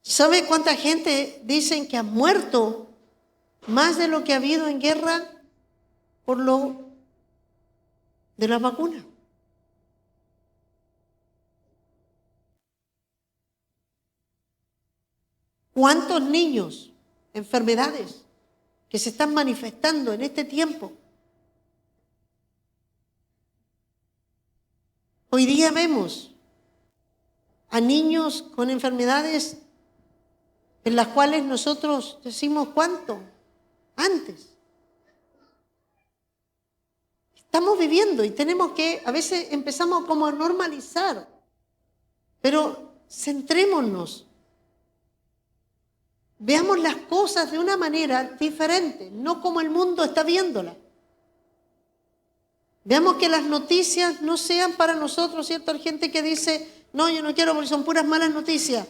¿Sabe cuánta gente dicen que ha muerto más de lo que ha habido en guerra por lo de la vacuna? ¿Cuántos niños, enfermedades que se están manifestando en este tiempo? Hoy día vemos a niños con enfermedades en las cuales nosotros decimos ¿cuánto? Antes. Estamos viviendo y tenemos que, a veces empezamos como a normalizar, pero centrémonos. Veamos las cosas de una manera diferente, no como el mundo está viéndolas. Veamos que las noticias no sean para nosotros, ¿cierto? Hay gente que dice, no, yo no quiero porque son puras malas noticias.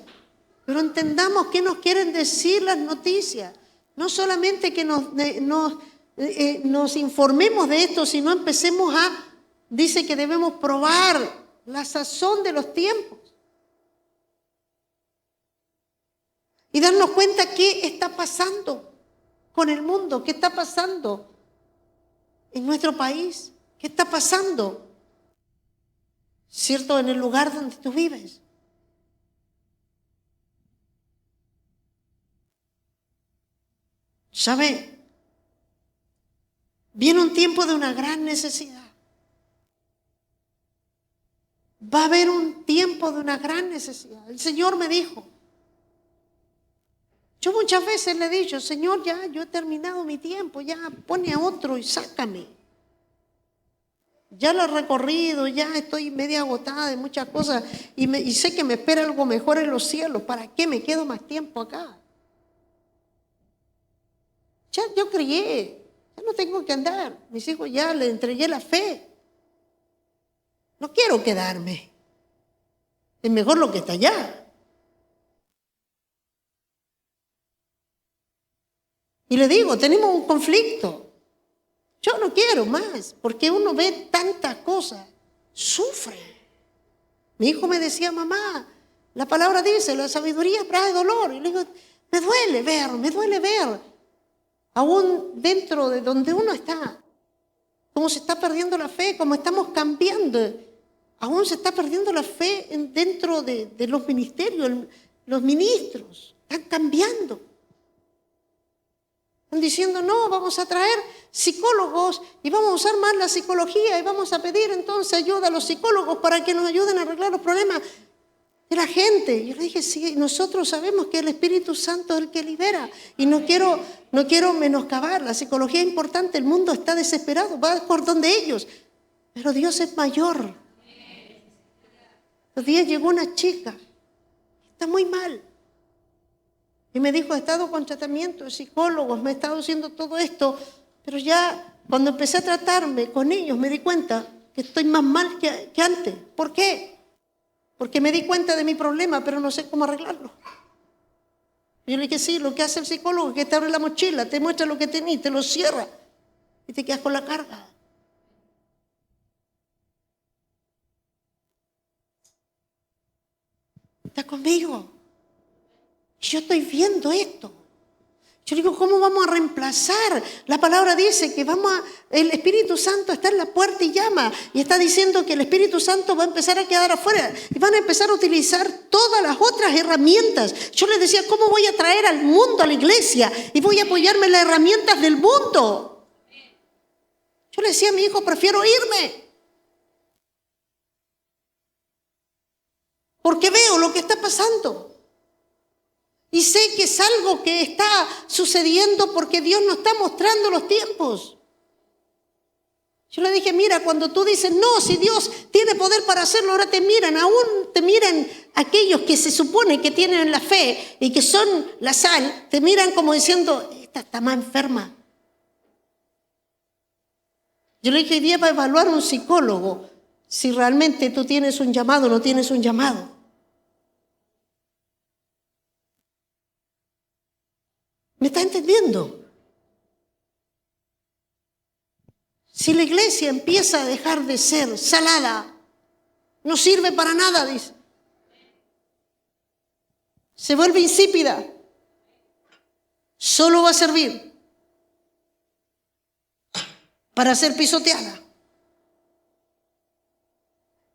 Pero entendamos qué nos quieren decir las noticias. No solamente que nos informemos de esto, sino empecemos dice que debemos probar la sazón de los tiempos. Y darnos cuenta qué está pasando con el mundo, qué está pasando en nuestro país, qué está pasando, ¿cierto?, en el lugar donde tú vives. ¿Sabe? Viene un tiempo de una gran necesidad. Va a haber un tiempo de una gran necesidad. El Señor me dijo, yo muchas veces le he dicho, Señor, ya yo he terminado mi tiempo, ya pone a otro y sácame. Ya lo he recorrido, ya estoy media agotada de muchas cosas y sé que me espera algo mejor en los cielos. ¿Para qué me quedo más tiempo acá? Ya yo crié, ya no tengo que andar. Mis hijos ya les entregué la fe. No quiero quedarme. Es mejor lo que está allá. Y le digo, tenemos un conflicto. Yo no quiero más, porque uno ve tantas cosas, sufre. Mi hijo me decía, mamá, la palabra dice, la sabiduría trae dolor. Y le digo, me duele ver, aún dentro de donde uno está, cómo se está perdiendo la fe, cómo estamos cambiando. Aún se está perdiendo la fe dentro de los ministerios, los ministros están cambiando. Están diciendo, no, vamos a traer psicólogos y vamos a usar más la psicología y vamos a pedir entonces ayuda a los psicólogos para que nos ayuden a arreglar los problemas de la gente. Yo le dije, sí, nosotros sabemos que el Espíritu Santo es el que libera y no quiero menoscabar, la psicología es importante, el mundo está desesperado, va por donde ellos, pero Dios es mayor. Los días llegó una chica, está muy mal. Y me dijo, he estado con tratamiento de psicólogos, me he estado haciendo todo esto, pero ya cuando empecé a tratarme con ellos me di cuenta que estoy más mal que antes. ¿Por qué? Porque me di cuenta de mi problema, pero no sé cómo arreglarlo. Yo le dije, sí, lo que hace el psicólogo es que te abre la mochila, te muestra lo que tenés, te lo cierra y te quedas con la carga. ¿Está conmigo? Yo estoy viendo esto. Yo digo, ¿cómo vamos a reemplazar? La palabra dice que el Espíritu Santo está en la puerta y llama. Y está diciendo que el Espíritu Santo va a empezar a quedar afuera. Y van a empezar a utilizar todas las otras herramientas. Yo les decía, ¿cómo voy a traer al mundo a la iglesia? Y voy a apoyarme en las herramientas del mundo. Yo le decía a mi hijo, prefiero irme. Porque veo lo que está pasando. Y sé que es algo que está sucediendo porque Dios nos está mostrando los tiempos. Yo le dije, mira, cuando tú dices, no, si Dios tiene poder para hacerlo, ahora te miran, aún te miran aquellos que se supone que tienen la fe y que son la sal, te miran como diciendo, esta está más enferma. Yo le dije, hoy día va a evaluar un psicólogo si realmente tú tienes un llamado o no tienes un llamado. ¿Me está entendiendo? Si la iglesia empieza a dejar de ser salada, no sirve para nada, dice. Se vuelve insípida. Solo va a servir para ser pisoteada.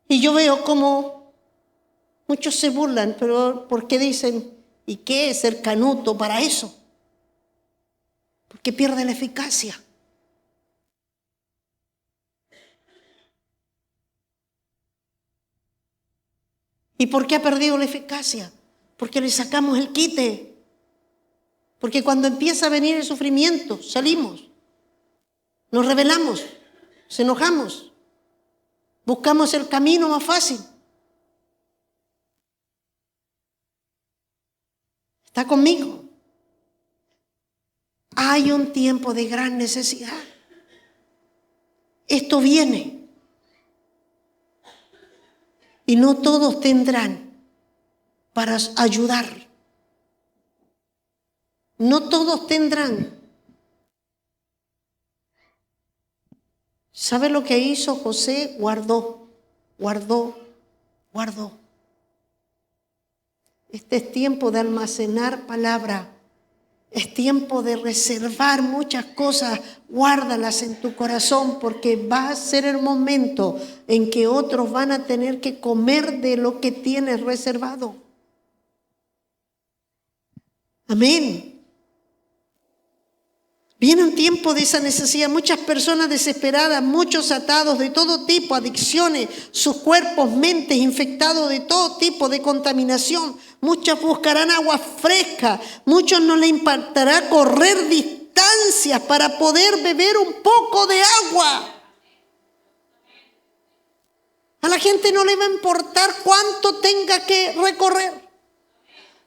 Y yo veo como muchos se burlan, pero ¿por qué dicen? ¿Y qué es ser canuto para eso? Porque pierde la eficacia. ¿Y por qué ha perdido la eficacia? Porque le sacamos el quite. Porque cuando empieza a venir el sufrimiento, salimos, nos rebelamos, nos enojamos, buscamos el camino más fácil. ¿Está conmigo? Hay un tiempo de gran necesidad. Esto viene. Y no todos tendrán para ayudar. No todos tendrán. ¿Sabe lo que hizo José? Guardó. Este es tiempo de almacenar palabra. Es tiempo de reservar muchas cosas, guárdalas en tu corazón porque va a ser el momento en que otros van a tener que comer de lo que tienes reservado. Amén. Viene un tiempo de esa necesidad, muchas personas desesperadas, muchos atados de todo tipo, adicciones, sus cuerpos, mentes infectados de todo tipo de contaminación. Muchos buscarán agua fresca, muchos no les importará correr distancias para poder beber un poco de agua. A la gente no le va a importar cuánto tenga que recorrer.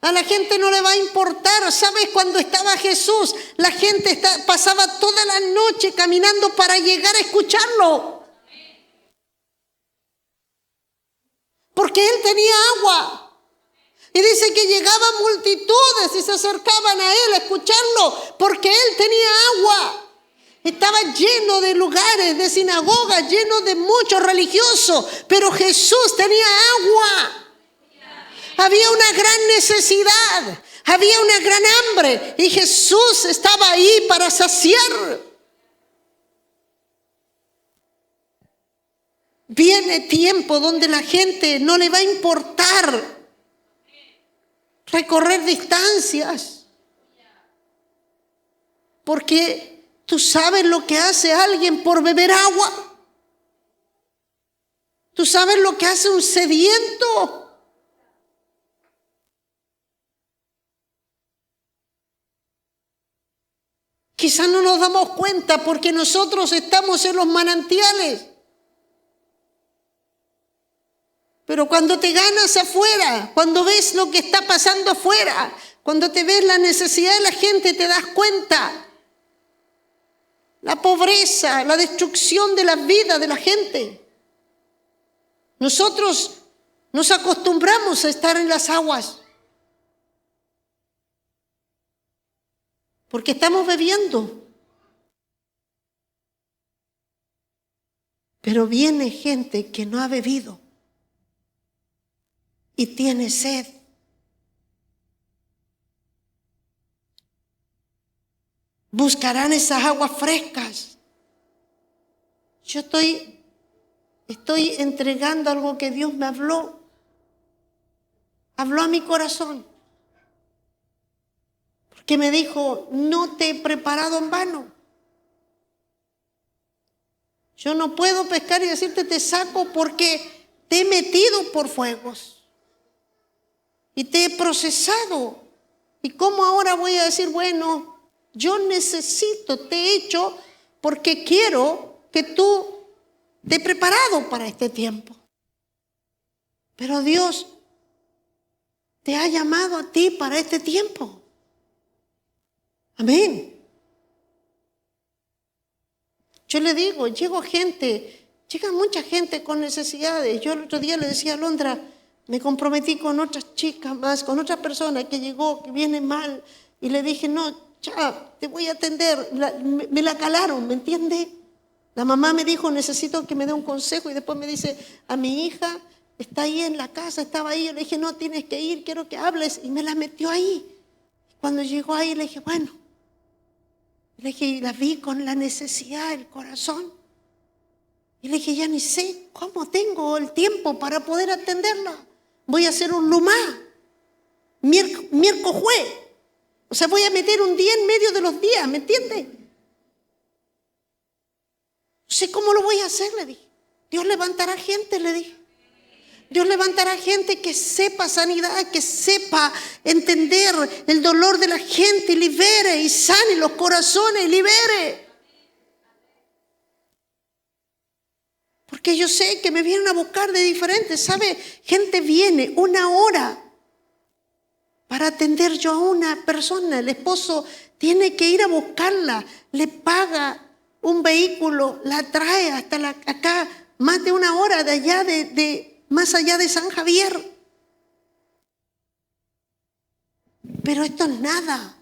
A la gente no le va a importar. ¿Sabes? Cuando estaba Jesús, la gente pasaba toda la noche caminando para llegar a escucharlo. Porque él tenía agua. Y dice que llegaban multitudes y se acercaban a él a escucharlo porque él tenía agua. Estaba lleno de lugares, de sinagogas, lleno de muchos religiosos, pero Jesús tenía agua. Había una gran necesidad, había una gran hambre y Jesús estaba ahí para saciar. Viene tiempo donde la gente no le va a importar recorrer distancias, porque tú sabes lo que hace alguien por beber agua. Tú sabes lo que hace un sediento. Quizás no nos damos cuenta porque nosotros estamos en los manantiales. Pero cuando te ganas afuera, cuando ves lo que está pasando afuera, cuando te ves la necesidad de la gente, te das cuenta. La pobreza, la destrucción de la vida de la gente. Nosotros nos acostumbramos a estar en las aguas. Porque estamos bebiendo. Pero viene gente que no ha bebido y tiene sed. Buscarán esas aguas frescas. Yo estoy entregando algo que Dios me habló. Habló a mi corazón. Que me dijo, no te he preparado en vano. Yo no puedo pescar y decirte te saco porque te he metido por fuegos. Y te he procesado. ¿Y cómo ahora voy a decir, bueno, yo necesito, te he hecho porque quiero que tú te he preparado para este tiempo? Pero Dios te ha llamado a ti para este tiempo. Amén. Yo le digo, llega mucha gente con necesidades. Yo el otro día le decía a Londra, me comprometí con otras chicas más, con otra persona que llegó, que viene mal. Y le dije, no, ya, te voy a atender. Me la calaron, ¿me entiende? La mamá me dijo, necesito que me dé un consejo. Y después me dice, a mi hija está ahí en la casa, estaba ahí. Yo le dije, no, tienes que ir, quiero que hables. Y me la metió ahí. Cuando llegó ahí le dije, bueno. Le dije, la vi con la necesidad del corazón. Y le dije, ya ni sé cómo tengo el tiempo para poder atenderla. Voy a hacer un lumá, miércoles jueves. O sea, voy a meter un día en medio de los días, ¿me entiende? No sé cómo lo voy a hacer, le dije. Dios levantará gente, le dije. Dios levantará gente que sepa sanidad, que sepa entender el dolor de la gente y libere y sane los corazones y libere. Porque yo sé que me vienen a buscar de diferentes, ¿sabe? Gente viene una hora para atender yo a una persona. El esposo tiene que ir a buscarla, le paga un vehículo, la trae hasta acá, más de una hora de allá más allá de San Javier. Pero esto es nada.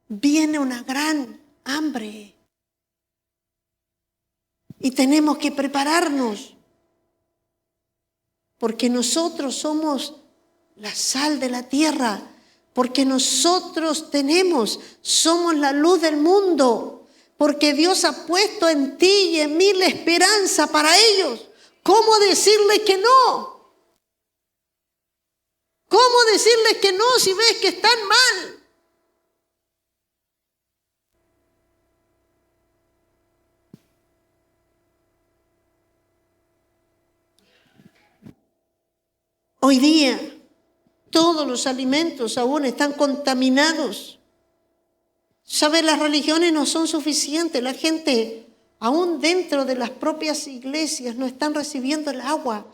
Viene una gran hambre. Y tenemos que prepararnos. Porque nosotros somos la sal de la tierra. Porque nosotros somos la luz del mundo. Porque Dios ha puesto en ti y en mí la esperanza para ellos. ¿Cómo decirles que no? ¿Cómo decirles que no si ves que están mal? Hoy día todos los alimentos aún están contaminados. ¿Sabe? Las religiones no son suficientes. La gente, aún dentro de las propias iglesias, no están recibiendo el agua.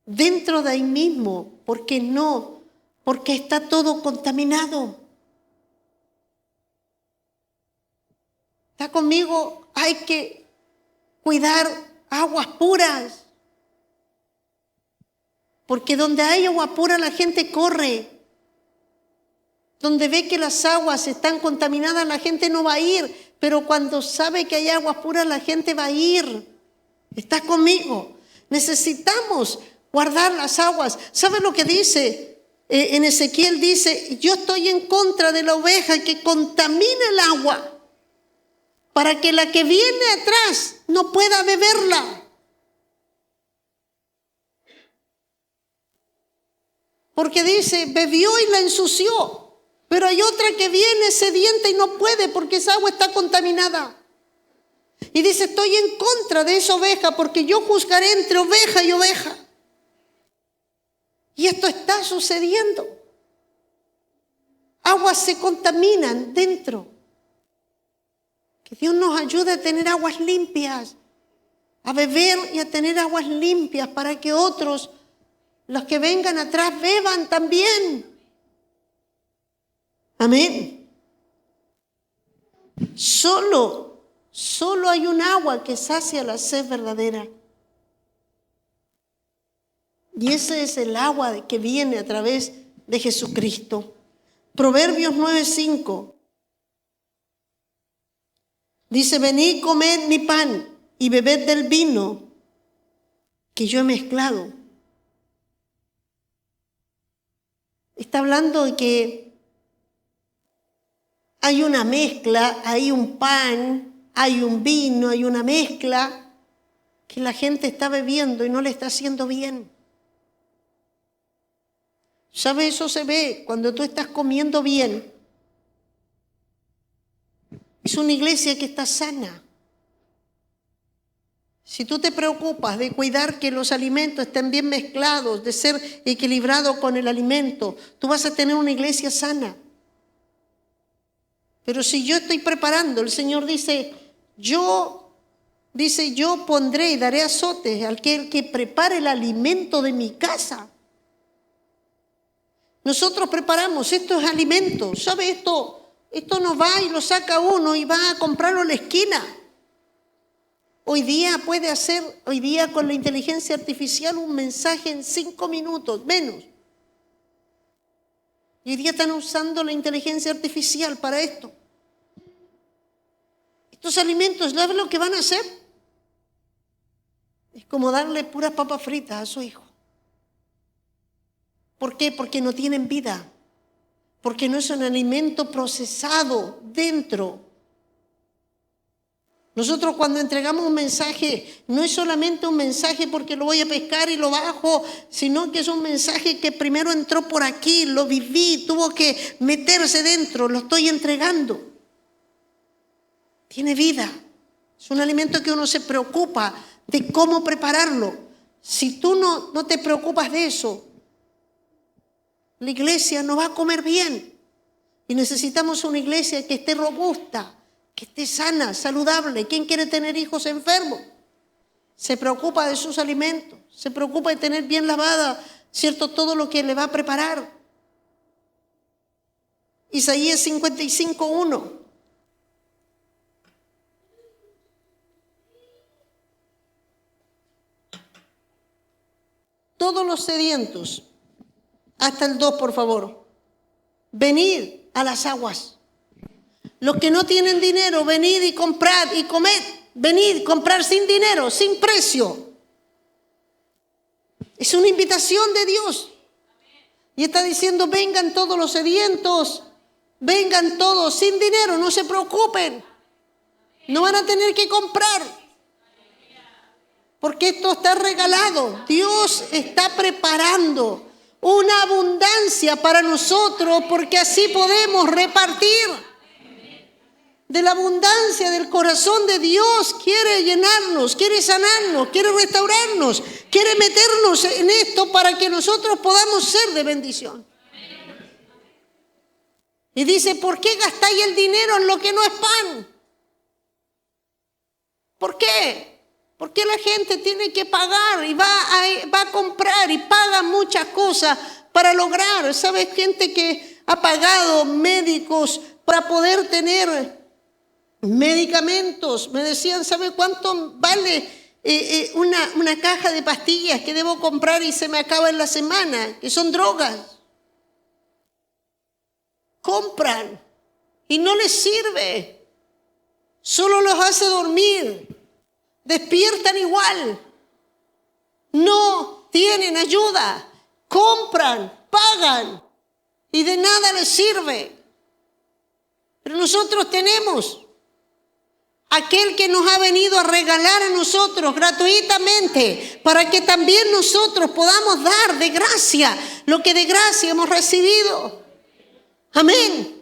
Dentro de ahí mismo, ¿por qué no? Porque está todo contaminado. ¿Está conmigo? Hay que cuidar aguas puras. Porque donde hay agua pura la gente corre. Donde ve que las aguas están contaminadas la gente no va a ir. Pero cuando sabe que hay aguas puras la gente va a ir. ¿Estás conmigo? Necesitamos guardar las aguas. ¿Sabe lo que dice? En Ezequiel dice, yo estoy en contra de la oveja que contamina el agua para que la que viene atrás no pueda beberla. Porque dice, bebió y la ensució, pero hay otra que viene sedienta y no puede porque esa agua está contaminada. Y dice, estoy en contra de esa oveja porque yo juzgaré entre oveja y oveja. Y esto está sucediendo. Aguas se contaminan dentro. Que Dios nos ayude a tener aguas limpias, a beber y a tener aguas limpias para que otros, los que vengan atrás, beban también. Amén. Solo hay un agua que sacia la sed verdadera. Y ese es el agua que viene a través de Jesucristo. Proverbios 9:5. Dice, venid, comed mi pan y bebed del vino que yo he mezclado. Está hablando de que hay una mezcla, hay un pan, hay un vino, hay una mezcla que la gente está bebiendo y no le está haciendo bien. ¿Sabe? Eso se ve cuando tú estás comiendo bien. Es una iglesia que está sana. Si tú te preocupas de cuidar que los alimentos estén bien mezclados, de ser equilibrado con el alimento, tú vas a tener una iglesia sana. Pero si yo estoy preparando, el Señor dice, yo pondré y daré azotes al que prepare el alimento de mi casa. Nosotros preparamos, esto es alimento, ¿sabe? Esto no va y lo saca uno y va a comprarlo en la esquina. Hoy día con la inteligencia artificial un mensaje en 5 minutos, menos. Y hoy día están usando la inteligencia artificial para esto. Estos alimentos, ¿sabes lo que van a hacer? Es como darle puras papas fritas a su hijo. ¿Por qué? Porque no tienen vida. Porque no es un alimento procesado dentro. Nosotros cuando entregamos un mensaje, no es solamente un mensaje porque lo voy a pescar y lo bajo, sino que es un mensaje que primero entró por aquí, lo viví, tuvo que meterse dentro, lo estoy entregando. Tiene vida. Es un alimento que uno se preocupa de cómo prepararlo. Si tú no te preocupas de eso, la iglesia no va a comer bien. Y necesitamos una iglesia que esté robusta, que esté sana, saludable. ¿Quién quiere tener hijos enfermos? Se preocupa de sus alimentos, se preocupa de tener bien lavada, ¿cierto? Todo lo que le va a preparar. Isaías 55:1. Todos los sedientos, hasta el 2, por favor, venid a las aguas. Los que no tienen dinero, venid y comprad y comed. Venid, comprar sin dinero, sin precio. Es una invitación de Dios. Y está diciendo, vengan todos los sedientos, vengan todos sin dinero, no se preocupen. No van a tener que comprar. Porque esto está regalado. Dios está preparando una abundancia para nosotros porque así podemos repartir. de la abundancia del corazón de Dios quiere llenarnos, quiere sanarnos, quiere restaurarnos, quiere meternos en esto para que nosotros podamos ser de bendición. Y dice, ¿por qué gastáis el dinero en lo que no es pan? ¿Por qué? Porque la gente tiene que pagar y va a comprar y paga muchas cosas para lograr. ¿Sabes? Gente que ha pagado médicos para poder tener medicamentos. Me decían, ¿sabe cuánto vale una caja de pastillas que debo comprar y se me acaba en la semana? Que son drogas. Compran y no les sirve. Solo los hace dormir. Despiertan igual. No tienen ayuda. Compran, pagan y de nada les sirve. Pero nosotros tenemos aquel que nos ha venido a regalar a nosotros gratuitamente para que también nosotros podamos dar de gracia lo que de gracia hemos recibido. Amén.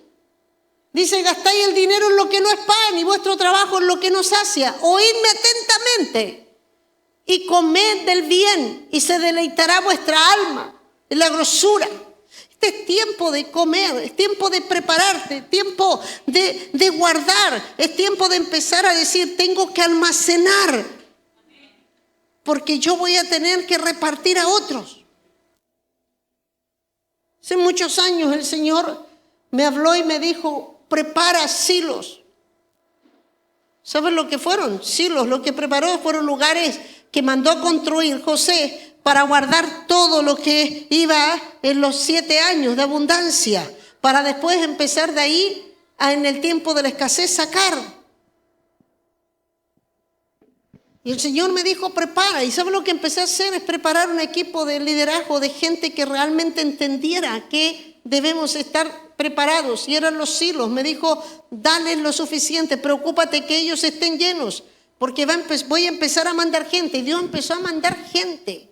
Dice, gastáis el dinero en lo que no es pan y vuestro trabajo en lo que no sacia. Oídme atentamente y comed del bien y se deleitará vuestra alma en la grosura. Este es tiempo de comer, es tiempo de prepararte, es tiempo de guardar, es tiempo de empezar a decir, tengo que almacenar porque yo voy a tener que repartir a otros. Hace muchos años el Señor me habló y me dijo, prepara silos. ¿Saben lo que fueron? Silos. Lo que preparó fueron lugares que mandó a construir José para guardar todo lo que iba en los 7 años de abundancia, para después empezar de ahí en el tiempo de la escasez sacar. Y el Señor me dijo, prepara. ¿Y sabe lo que empecé a hacer? Es preparar un equipo de liderazgo de gente que realmente entendiera que debemos estar preparados. Y eran los silos. Me dijo, dale lo suficiente, preocúpate que ellos estén llenos, porque voy a empezar a mandar gente. Y Dios empezó a mandar gente.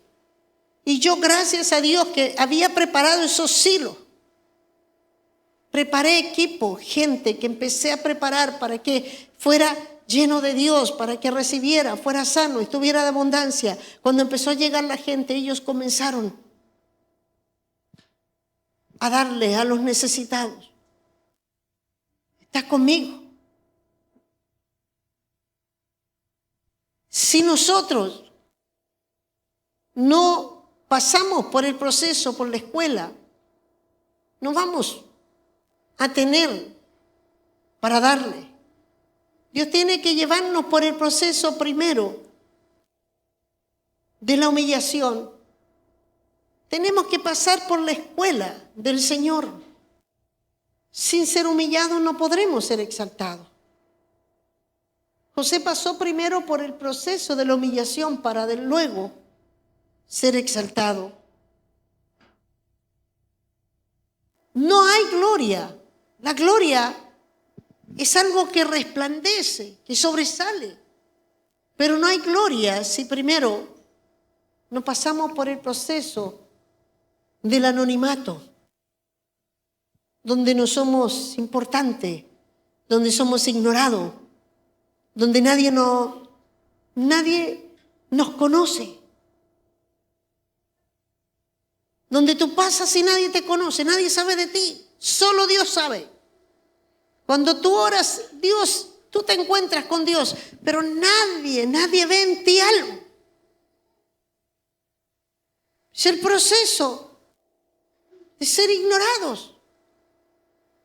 Y yo, gracias a Dios que había preparado esos silos, preparé equipo, gente que empecé a preparar para que fuera lleno de Dios, para que recibiera, fuera sano, estuviera de abundancia. Cuando empezó a llegar la gente, ellos comenzaron a darle a los necesitados. ¿Estás conmigo? Si nosotros no pasamos por el proceso, por la escuela, no vamos a tener para darle. Dios tiene que llevarnos por el proceso primero de la humillación. Tenemos que pasar por la escuela del Señor. Sin ser humillados no podremos ser exaltados. José pasó primero por el proceso de la humillación para de luego ser exaltado. No hay gloria. La gloria es algo que resplandece, que sobresale. Pero no hay gloria si primero no pasamos por el proceso del anonimato, donde no somos importantes, donde somos ignorados, donde nadie nos conoce, donde tú pasas y nadie te conoce, nadie sabe de ti, solo Dios sabe. Cuando tú oras, Dios, tú te encuentras con Dios, pero nadie ve en ti algo. Es el proceso de ser ignorados.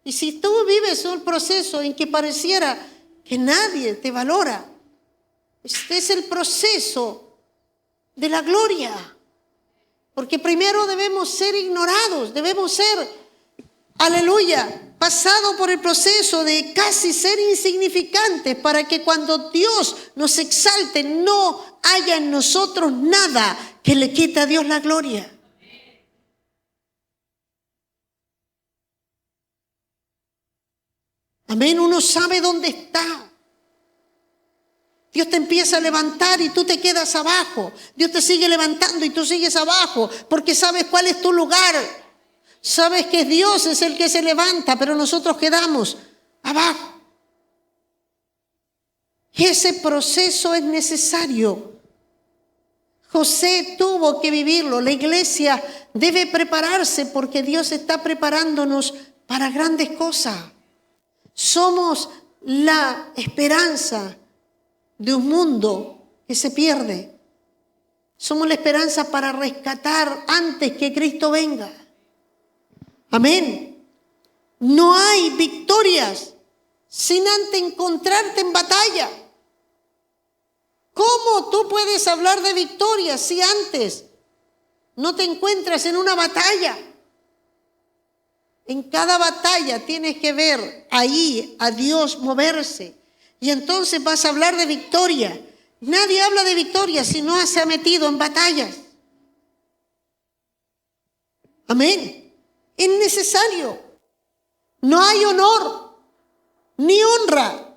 Y si tú vives un proceso en que pareciera que nadie te valora, este es el proceso de la gloria. Porque primero debemos ser ignorados, debemos ser, aleluya, pasado por el proceso de casi ser insignificantes para que cuando Dios nos exalte no haya en nosotros nada que le quite a Dios la gloria. Amén, uno sabe dónde está. Dios te empieza a levantar y tú te quedas abajo. Dios te sigue levantando y tú sigues abajo porque sabes cuál es tu lugar. Sabes que Dios es el que se levanta, pero nosotros quedamos abajo. Ese proceso es necesario. José tuvo que vivirlo. La iglesia debe prepararse porque Dios está preparándonos para grandes cosas. Somos la esperanza de un mundo que se pierde. Somos la esperanza para rescatar antes que Cristo venga. Amén. No hay victorias sin antes encontrarte en batalla. ¿Cómo tú puedes hablar de victoria si antes no te encuentras en una batalla? En cada batalla tienes que ver ahí a Dios moverse y entonces vas a hablar de victoria. Nadie habla de victoria si no se ha metido en batallas. Amén. Es necesario. No hay honor ni honra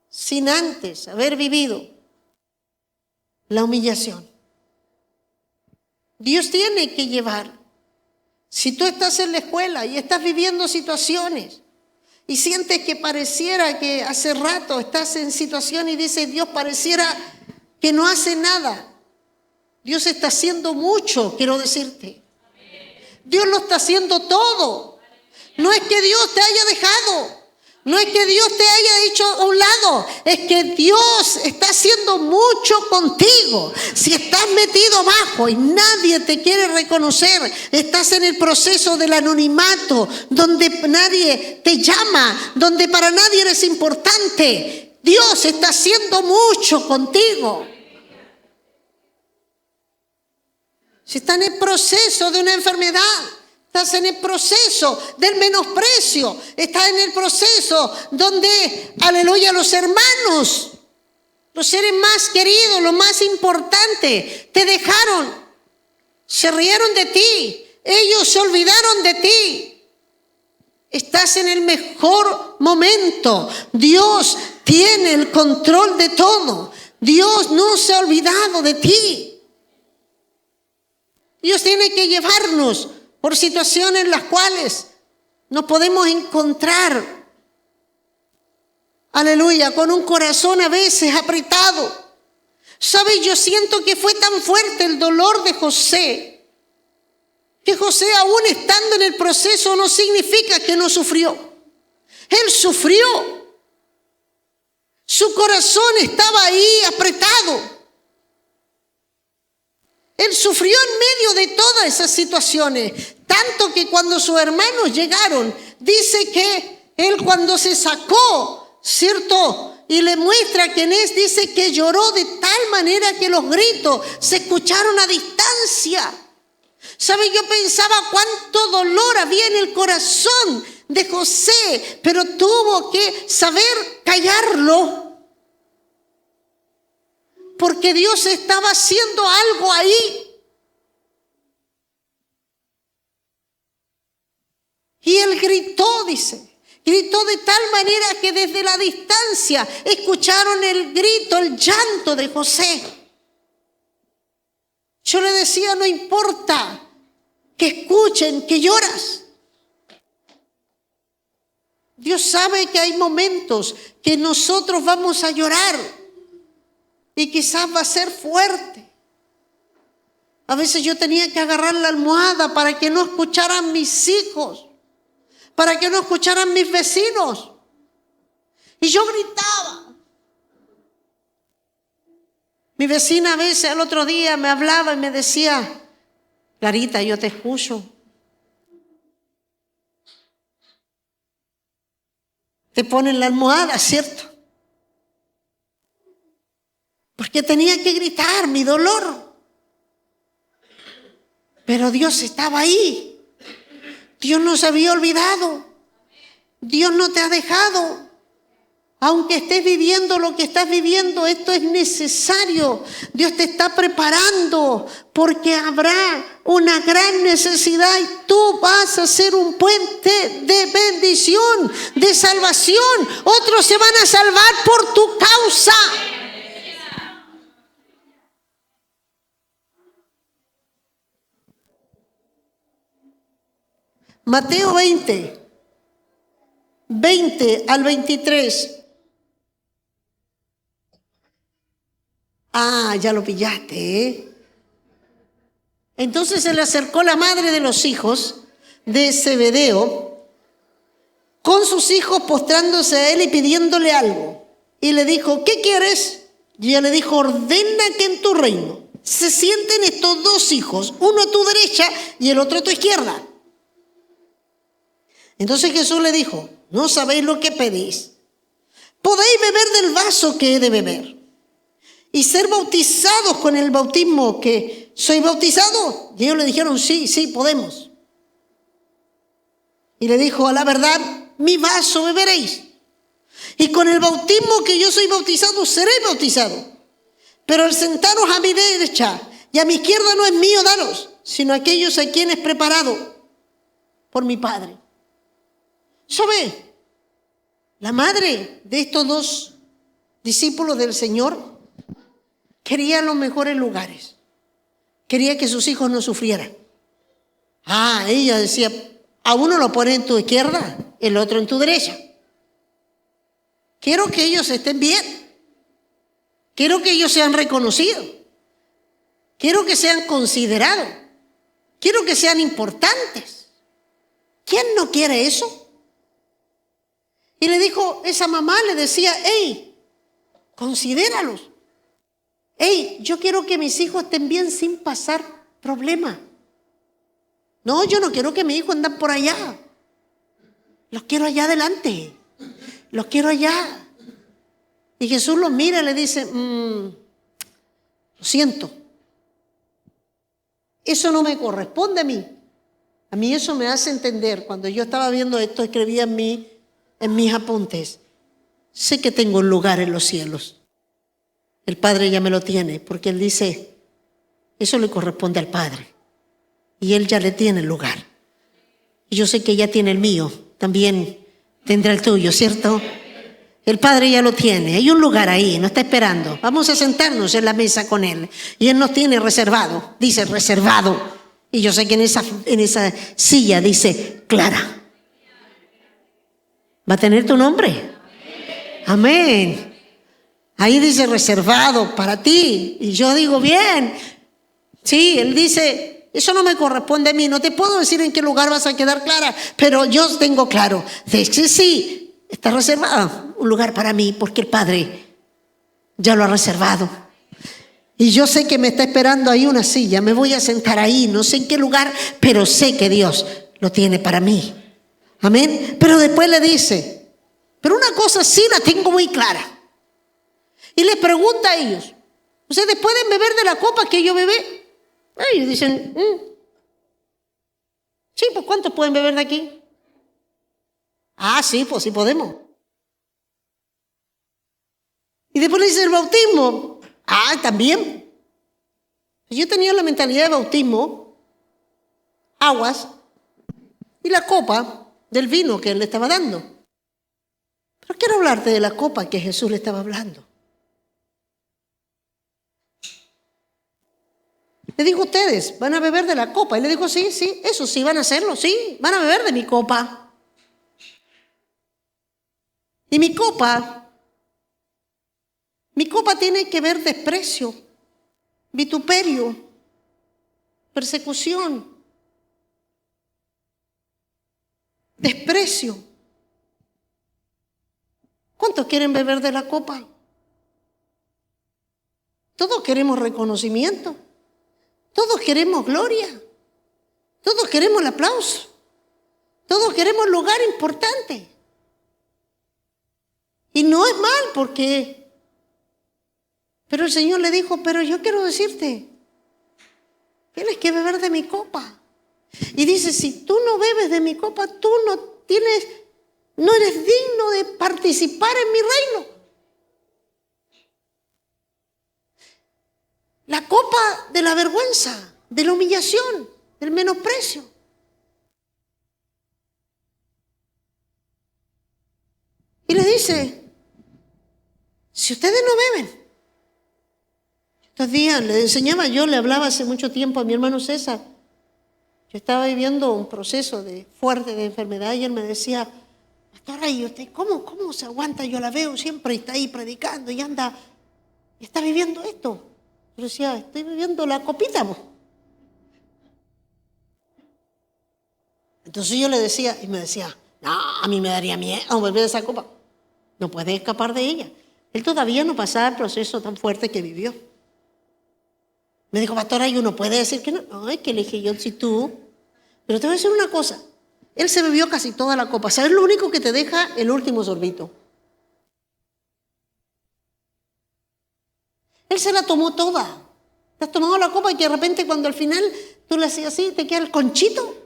sin antes haber vivido la humillación. Dios tiene que llevar. Si tú estás en la escuela y estás viviendo situaciones y sientes que pareciera que hace rato estás en situación y dices, Dios pareciera que no hace nada. Dios está haciendo mucho, quiero decirte. Dios lo está haciendo todo. No es que Dios te haya dejado. No es que Dios te haya dicho a un lado, es que Dios está haciendo mucho contigo. Si estás metido abajo y nadie te quiere reconocer, estás en el proceso del anonimato, donde nadie te llama, donde para nadie eres importante. Dios está haciendo mucho contigo. Si estás en el proceso de una enfermedad, estás en el proceso del menosprecio. Estás en el proceso donde, aleluya, los hermanos, los seres más queridos, los más importantes, te dejaron, se rieron de ti, ellos se olvidaron de ti. Estás en el mejor momento. Dios tiene el control de todo. Dios no se ha olvidado de ti. Dios tiene que llevarnos por situaciones en las cuales nos podemos encontrar, aleluya, con un corazón a veces apretado. ¿Sabes? Yo siento que fue tan fuerte el dolor de José, que José aún estando en el proceso no significa que no sufrió. Él sufrió. Su corazón estaba ahí apretado. Él sufrió en medio de todas esas situaciones, tanto que cuando sus hermanos llegaron, dice que él cuando se sacó, ¿cierto? Y le muestra quién es, dice que lloró de tal manera que los gritos se escucharon a distancia. ¿Sabe? Yo pensaba cuánto dolor había en el corazón de José, pero tuvo que saber callarlo. Porque Dios estaba haciendo algo ahí. Y él gritó, dice. Gritó de tal manera que desde la distancia escucharon el grito, el llanto de José. Yo le decía, no importa que escuchen que lloras. Dios sabe que hay momentos que nosotros vamos a llorar. Y quizás va a ser fuerte. A veces yo tenía que agarrar la almohada para que no escucharan mis hijos, para que no escucharan mis vecinos. Y yo gritaba. Mi vecina a veces al otro día me hablaba y me decía, Clarita, yo te escucho. Te ponen la almohada, ¿cierto? Porque tenía que gritar mi dolor. Pero Dios estaba ahí. Dios no se había olvidado. Dios no te ha dejado. Aunque estés viviendo lo que estás viviendo, esto es necesario. Dios te está preparando porque habrá una gran necesidad y tú vas a ser un puente de bendición, de salvación. Otros se van a salvar por tu causa. Mateo 20 al 23. Ah, ya lo pillaste, ¿eh? Entonces se le acercó la madre de los hijos de Zebedeo con sus hijos postrándose a él y pidiéndole algo. Y le dijo, ¿qué quieres? Y ella le dijo, ordena que en tu reino se sienten estos dos hijos, uno a tu derecha y el otro a tu izquierda. Entonces Jesús le dijo, no sabéis lo que pedís. ¿Podéis beber del vaso que he de beber y ser bautizados con el bautismo que soy bautizado? Y ellos le dijeron, sí, sí, podemos. Y le dijo, a la verdad, mi vaso beberéis, y con el bautismo que yo soy bautizado, seréis bautizados. Pero el sentaros a mi derecha y a mi izquierda no es mío daros, sino aquellos a quienes preparado por mi Padre. ¿Sabe? La madre de estos dos discípulos del Señor quería los mejores lugares. Quería que sus hijos no sufrieran. Ella decía, a uno lo pone en tu izquierda, el otro en tu derecha. Quiero que ellos estén bien. Quiero que ellos sean reconocidos. Quiero que sean considerados. Quiero que sean importantes. ¿Quién no quiere eso? Y le dijo, esa mamá le decía, hey, considéralos. Hey, yo quiero que mis hijos estén bien sin pasar problemas. No, yo no quiero que mi hijo ande por allá. Los quiero allá adelante. Los quiero allá. Y Jesús los mira y le dice, lo siento. Eso no me corresponde a mí. A mí eso me hace entender. Cuando yo estaba viendo esto, escribía en mis apuntes. Sé que tengo un lugar en los cielos. El Padre ya me lo tiene, porque Él dice, eso le corresponde al Padre. Y Él ya le tiene el lugar. Y yo sé que ya tiene el mío, también tendrá el tuyo, ¿cierto? El Padre ya lo tiene, hay un lugar ahí, nos está esperando. Vamos a sentarnos en la mesa con Él. Y Él nos tiene reservado, dice reservado. Y yo sé que en esa silla dice Clara. ¿Va a tener tu nombre? Amén. Ahí dice reservado para ti. Y yo digo, bien. Sí, Él dice, eso no me corresponde a mí. No te puedo decir en qué lugar vas a quedar, Clara, pero yo tengo claro. De que sí, está reservado un lugar para mí porque el Padre ya lo ha reservado. Y yo sé que me está esperando ahí una silla. Me voy a sentar ahí, no sé en qué lugar, pero sé que Dios lo tiene para mí. Amén. Pero después le dice, pero una cosa sí la tengo muy clara. Y les pregunta a ellos, ¿ustedes pueden beber de la copa que yo bebí? Ellos dicen, sí, pues ¿cuántos pueden beber de aquí? Sí, pues sí podemos. Y después le dice el bautismo. También. Yo tenía la mentalidad de bautismo, aguas y la copa del vino que Él le estaba dando. Pero quiero hablarte de la copa que Jesús le estaba hablando. Le dijo, ustedes van a beber de la copa. Y le dijo, sí, sí, eso sí, van a hacerlo, sí, van a beber de mi copa. Y mi copa tiene que ver desprecio, vituperio, persecución, desprecio. ¿Cuántos quieren beber de la copa? Todos queremos reconocimiento. Todos queremos gloria. Todos queremos el aplauso. Todos queremos lugar importante. Y no es mal porque... Pero el Señor le dijo, pero yo quiero decirte, tienes que beber de mi copa. Y dice, si tú no bebes de mi copa, tú no eres digno de participar en mi reino. La copa de la vergüenza, de la humillación, del menosprecio. Y le dice, si ustedes no beben. Estos días le enseñaba, yo le hablaba hace mucho tiempo a mi hermano César. Yo estaba viviendo un proceso fuerte de enfermedad y él me decía, pastora, ¿y usted cómo se aguanta? Yo la veo siempre y está ahí predicando y anda y está viviendo esto. Yo decía, estoy viviendo la copita, po. Entonces yo le decía, y me decía, no, a mí me daría miedo volver a esa copa. No puede escapar de ella. Él todavía no pasaba el proceso tan fuerte que vivió. Me dijo, pastora, ¿y uno puede decir que no? No, es que le dije yo, si tú. Pero te voy a decir una cosa. Él se bebió casi toda la copa. ¿Sabes lo único que te deja? El último sorbito. Él se la tomó toda. Te has tomado la copa y que de repente cuando al final tú le hacías así, te queda el conchito.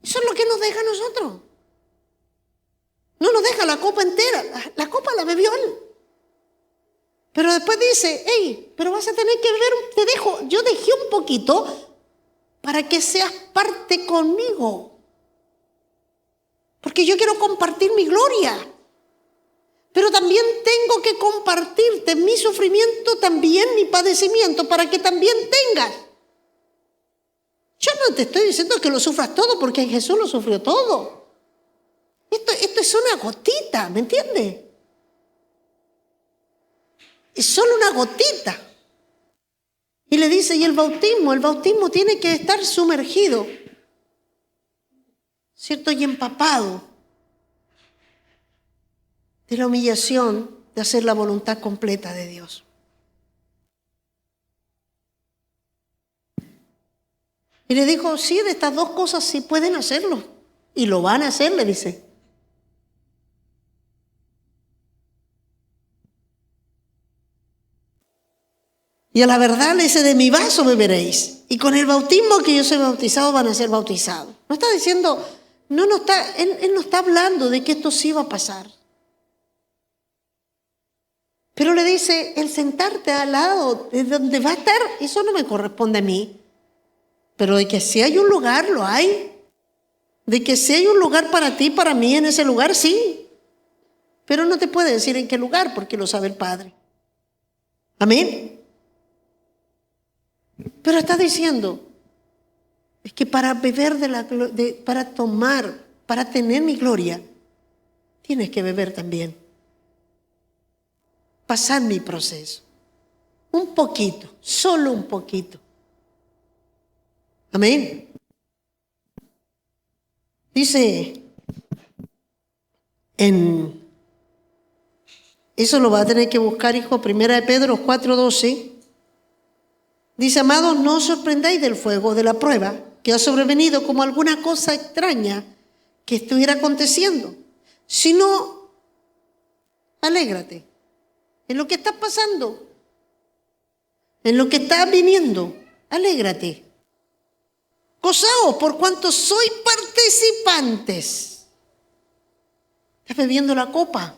Eso es lo que nos deja a nosotros. No nos deja la copa entera. La copa la bebió él. Pero después dice, hey, pero vas a tener que beber, yo dejé un poquito para que seas parte conmigo. Porque yo quiero compartir mi gloria. Pero también tengo que compartirte mi sufrimiento, también mi padecimiento, para que también tengas. Yo no te estoy diciendo que lo sufras todo, porque Jesús lo sufrió todo. Esto es una gotita, ¿me entiendes? Es solo una gotita. Y le dice, y el bautismo tiene que estar sumergido, ¿cierto? Y empapado de la humillación de hacer la voluntad completa de Dios. Y le dijo, sí, de estas dos cosas sí pueden hacerlo. Y lo van a hacer, le dice. Y a la verdad le dice, de mi vaso beberéis. Y con el bautismo que yo soy bautizado van a ser bautizados. No está diciendo, él no está hablando de que esto sí va a pasar. Pero le dice, el sentarte al lado de donde va a estar, eso no me corresponde a mí. Pero de que si hay un lugar, lo hay. De que si hay un lugar para ti, para mí, en ese lugar, sí. Pero no te puede decir en qué lugar, porque lo sabe el Padre. Amén. Pero está diciendo, es que para beber para tomar, para tener mi gloria, tienes que beber también. Pasar mi proceso. Un poquito, solo un poquito. Amén. Dice, eso lo va a tener que buscar, hijo, 1 de Pedro 4:12. Dice, amados, no os sorprendáis del fuego, de la prueba, que ha sobrevenido como alguna cosa extraña que estuviera aconteciendo, sino alégrate en lo que está pasando, en lo que está viniendo, alégrate. Gozaos por cuanto sois participantes. Estás bebiendo la copa.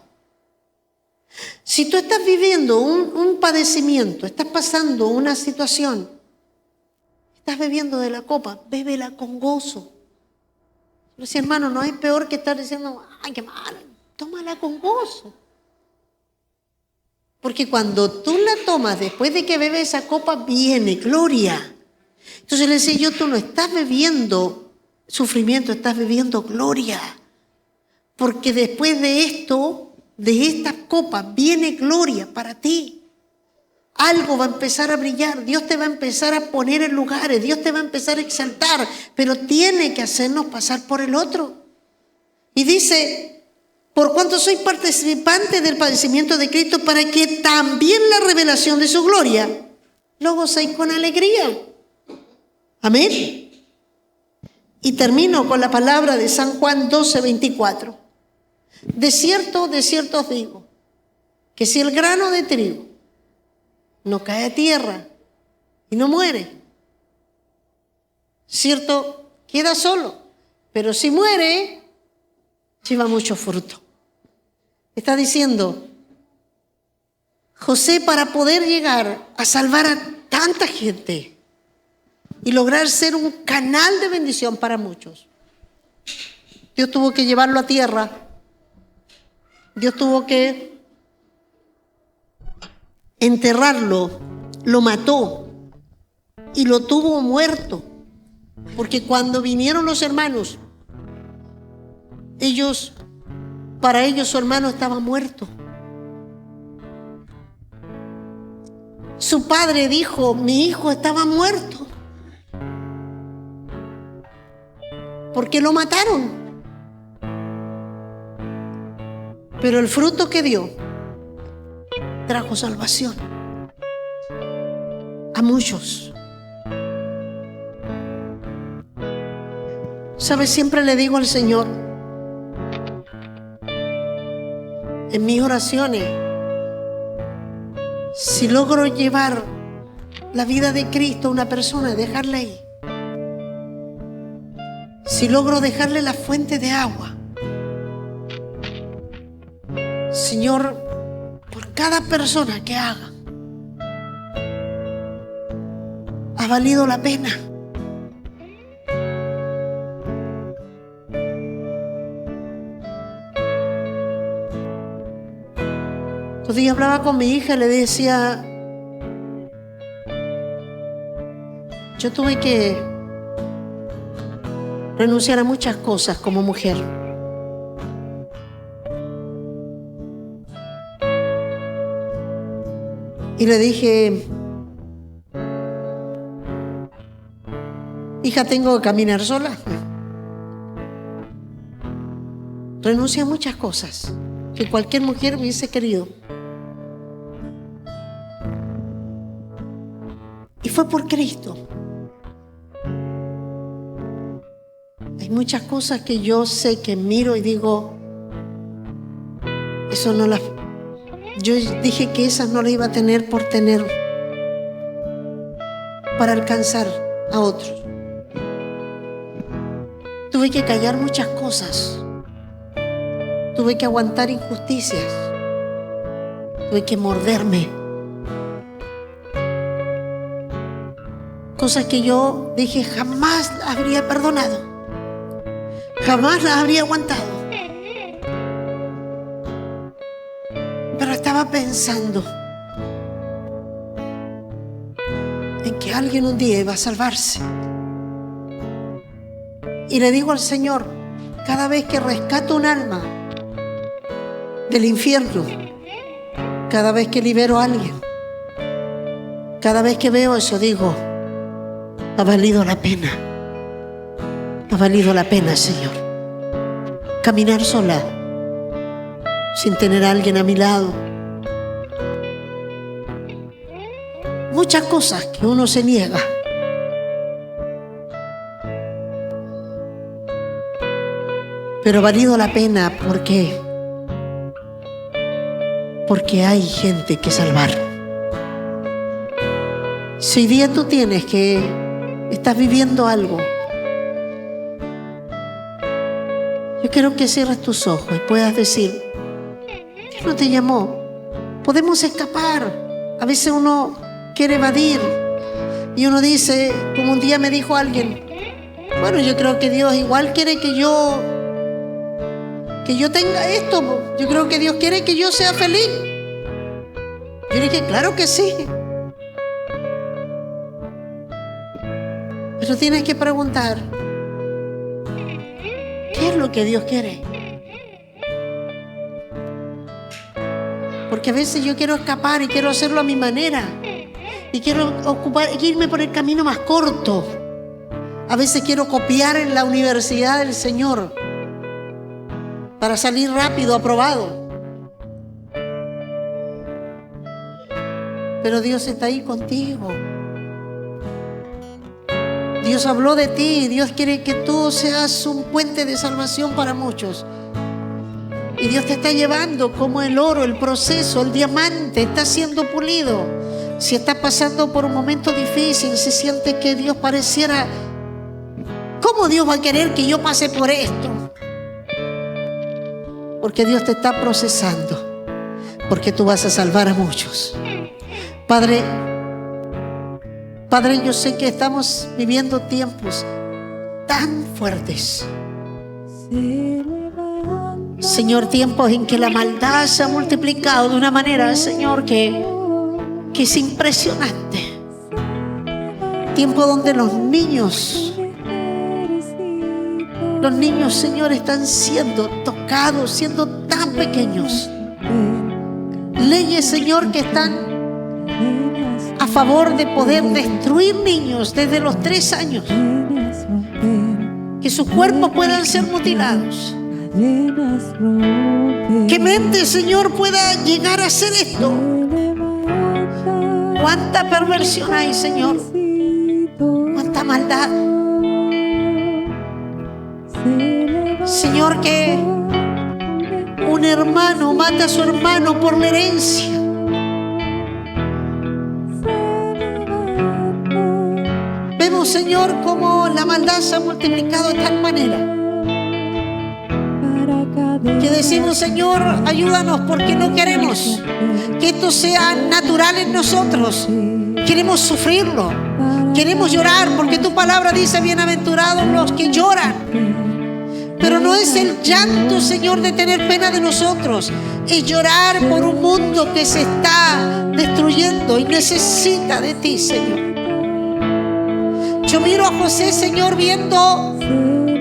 Si tú estás viviendo un padecimiento, estás pasando una situación, estás bebiendo de la copa, bébela con gozo. Yo decía, hermano, no hay peor que estar diciendo, ay, qué mal, tómala con gozo. Porque cuando tú la tomas después de que bebes esa copa, viene gloria. Entonces le decía yo, tú no estás bebiendo sufrimiento, estás bebiendo gloria. Porque después de esto, de esta copa, viene gloria para ti. Algo va a empezar a brillar, Dios te va a empezar a poner en lugares, Dios te va a empezar a exaltar, pero tiene que hacernos pasar por el otro. Y dice, por cuanto soy participante del padecimiento de Cristo, para que también la revelación de su gloria lo gocéis con alegría. Amén. Y termino con la palabra de San Juan 12:24. De cierto os digo, que si el grano de trigo no cae a tierra y no muere, cierto, queda solo, pero si muere, lleva mucho fruto. Está diciendo, José, para poder llegar a salvar a tanta gente y lograr ser un canal de bendición para muchos, Dios tuvo que llevarlo a tierra. Dios tuvo que enterrarlo, lo mató y lo tuvo muerto. Porque cuando vinieron los hermanos, para ellos su hermano estaba muerto. Su padre dijo: mi hijo estaba muerto, porque lo mataron. Pero el fruto que dio trajo salvación a muchos. ¿Sabes? Siempre le digo al Señor, en mis oraciones, si logro llevar la vida de Cristo a una persona, dejarle ahí. Si logro dejarle la fuente de agua, Señor, por cada persona que haga, ha valido la pena. Otro día hablaba con mi hija y le decía: yo tuve que renunciar a muchas cosas como mujer. Y le dije: hija, tengo que caminar sola. Renuncié a muchas cosas que cualquier mujer hubiese querido. Y fue por Cristo. Hay muchas cosas que yo sé, que miro y digo, eso no las... Yo dije que esas no las iba a tener por tener, para alcanzar a otros. Tuve que callar muchas cosas. Tuve que aguantar injusticias. Tuve que morderme. Cosas que yo dije jamás las habría perdonado. Jamás las habría aguantado. Pero estaba pensando en que alguien un día iba a salvarse. Y le digo al Señor, cada vez que rescato un alma del infierno, cada vez que libero a alguien, cada vez que veo eso, digo, ha valido la pena. Ha valido la pena, Señor. Caminar sola, sin tener a alguien a mi lado. Muchas cosas que uno se niega. Pero ha valido la pena porque hay gente que salvar. Si hoy día tú estás viviendo algo, yo quiero que cierres tus ojos y puedas decir, Dios no te llamó. Podemos escapar. A veces uno quiere evadir y uno dice, como un día me dijo alguien, bueno, yo creo que Dios igual quiere que yo tenga esto. Yo creo que Dios quiere que yo sea feliz. Yo dije, claro que sí. Pero tienes que preguntar, ¿qué es lo que Dios quiere? Porque a veces yo quiero escapar y quiero hacerlo a mi manera. Y quiero irme por el camino más corto. A veces quiero copiar en la universidad del Señor para salir rápido, aprobado. Pero Dios está ahí contigo. Dios habló de ti y Dios quiere que tú seas un puente de salvación para muchos. Y Dios te está llevando como el oro, el proceso, el diamante, está siendo pulido. Si estás pasando por un momento difícil, si sientes que Dios pareciera, ¿cómo Dios va a querer que yo pase por esto? Porque Dios te está procesando, porque tú vas a salvar a muchos. Padre, yo sé que estamos viviendo tiempos tan fuertes. Señor, tiempos en que la maldad se ha multiplicado de una manera, Señor, que es impresionante. Tiempo donde los niños, Señor, están siendo tocados, siendo tan pequeños. Leyes, Señor, que están favor de poder destruir niños desde los 3 años, que sus cuerpos puedan ser mutilados, que mente, Señor, pueda llegar a hacer esto. Cuánta perversión hay, Señor, cuánta maldad, Señor, que un hermano mata a su hermano por la herencia. Vemos, Señor, cómo la maldad se ha multiplicado de tal manera que decimos, Señor, ayúdanos, porque no queremos que esto sea natural en nosotros. Queremos sufrirlo, queremos llorar, porque tu palabra dice: bienaventurados los que lloran. Pero no es el llanto, Señor, de tener pena de nosotros, es llorar por un mundo que se está destruyendo y necesita de ti, Señor. Yo miro a José, Señor, viendo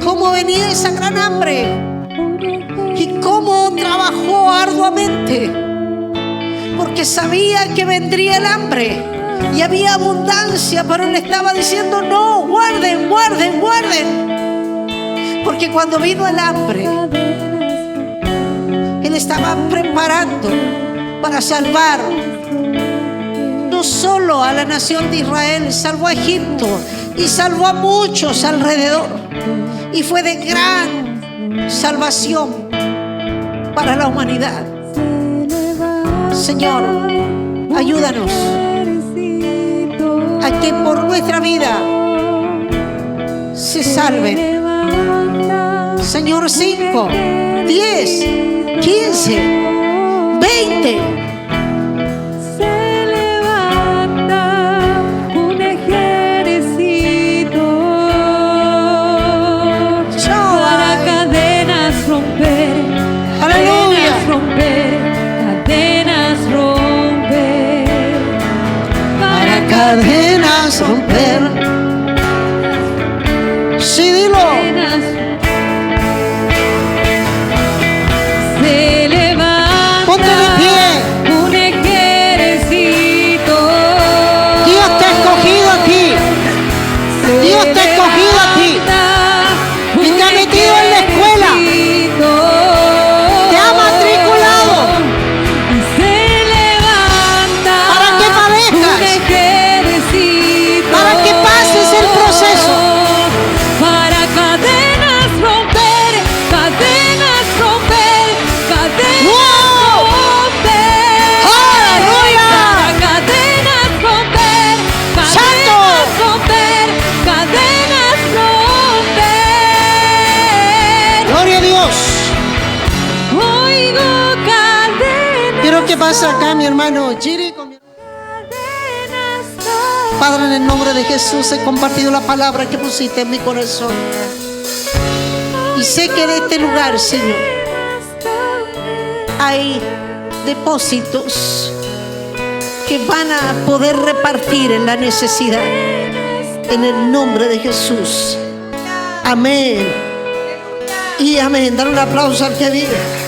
cómo venía esa gran hambre y cómo trabajó arduamente, porque sabía que vendría el hambre y había abundancia, pero él estaba diciendo: no, guarden, guarden, guarden. Porque cuando vino el hambre, él estaba preparando para salvar no solo a la nación de Israel, salvó a Egipto y salvó a muchos alrededor. Y fue de gran salvación para la humanidad. Señor, ayúdanos a que por nuestra vida se salven. Señor, 5, 10, 15, 20. Se levanta un ejército para cadenas romper. Aleluya. Cadenas romper, cadenas romper. Para cadenas romper. Sí, dilo. Se levanta Ponte de pie. un ejército. Dios te ha escogido a ti. Dios te ha escogido a ti. Y te ha metido en la escuela. Te ha matriculado Y se levanta para que padezcas, un ejército para que pases el proceso. para cadenas romper, cadenas romper, cadenas ¡Wow! romper. ¡Aleluya! Para cadenas romper, ¡Santo! cadenas romper, cadenas romper. Gloria a Dios. Oigo cadenas. Quiero que pase acá, mi hermano Giri. Padre, en el nombre de Jesús he compartido la palabra que pusiste en mi corazón. Y sé que de este lugar, Señor, hay depósitos que van a poder repartir en la necesidad. En el nombre de Jesús. Amén. Y amén. Dar un aplauso al que vive.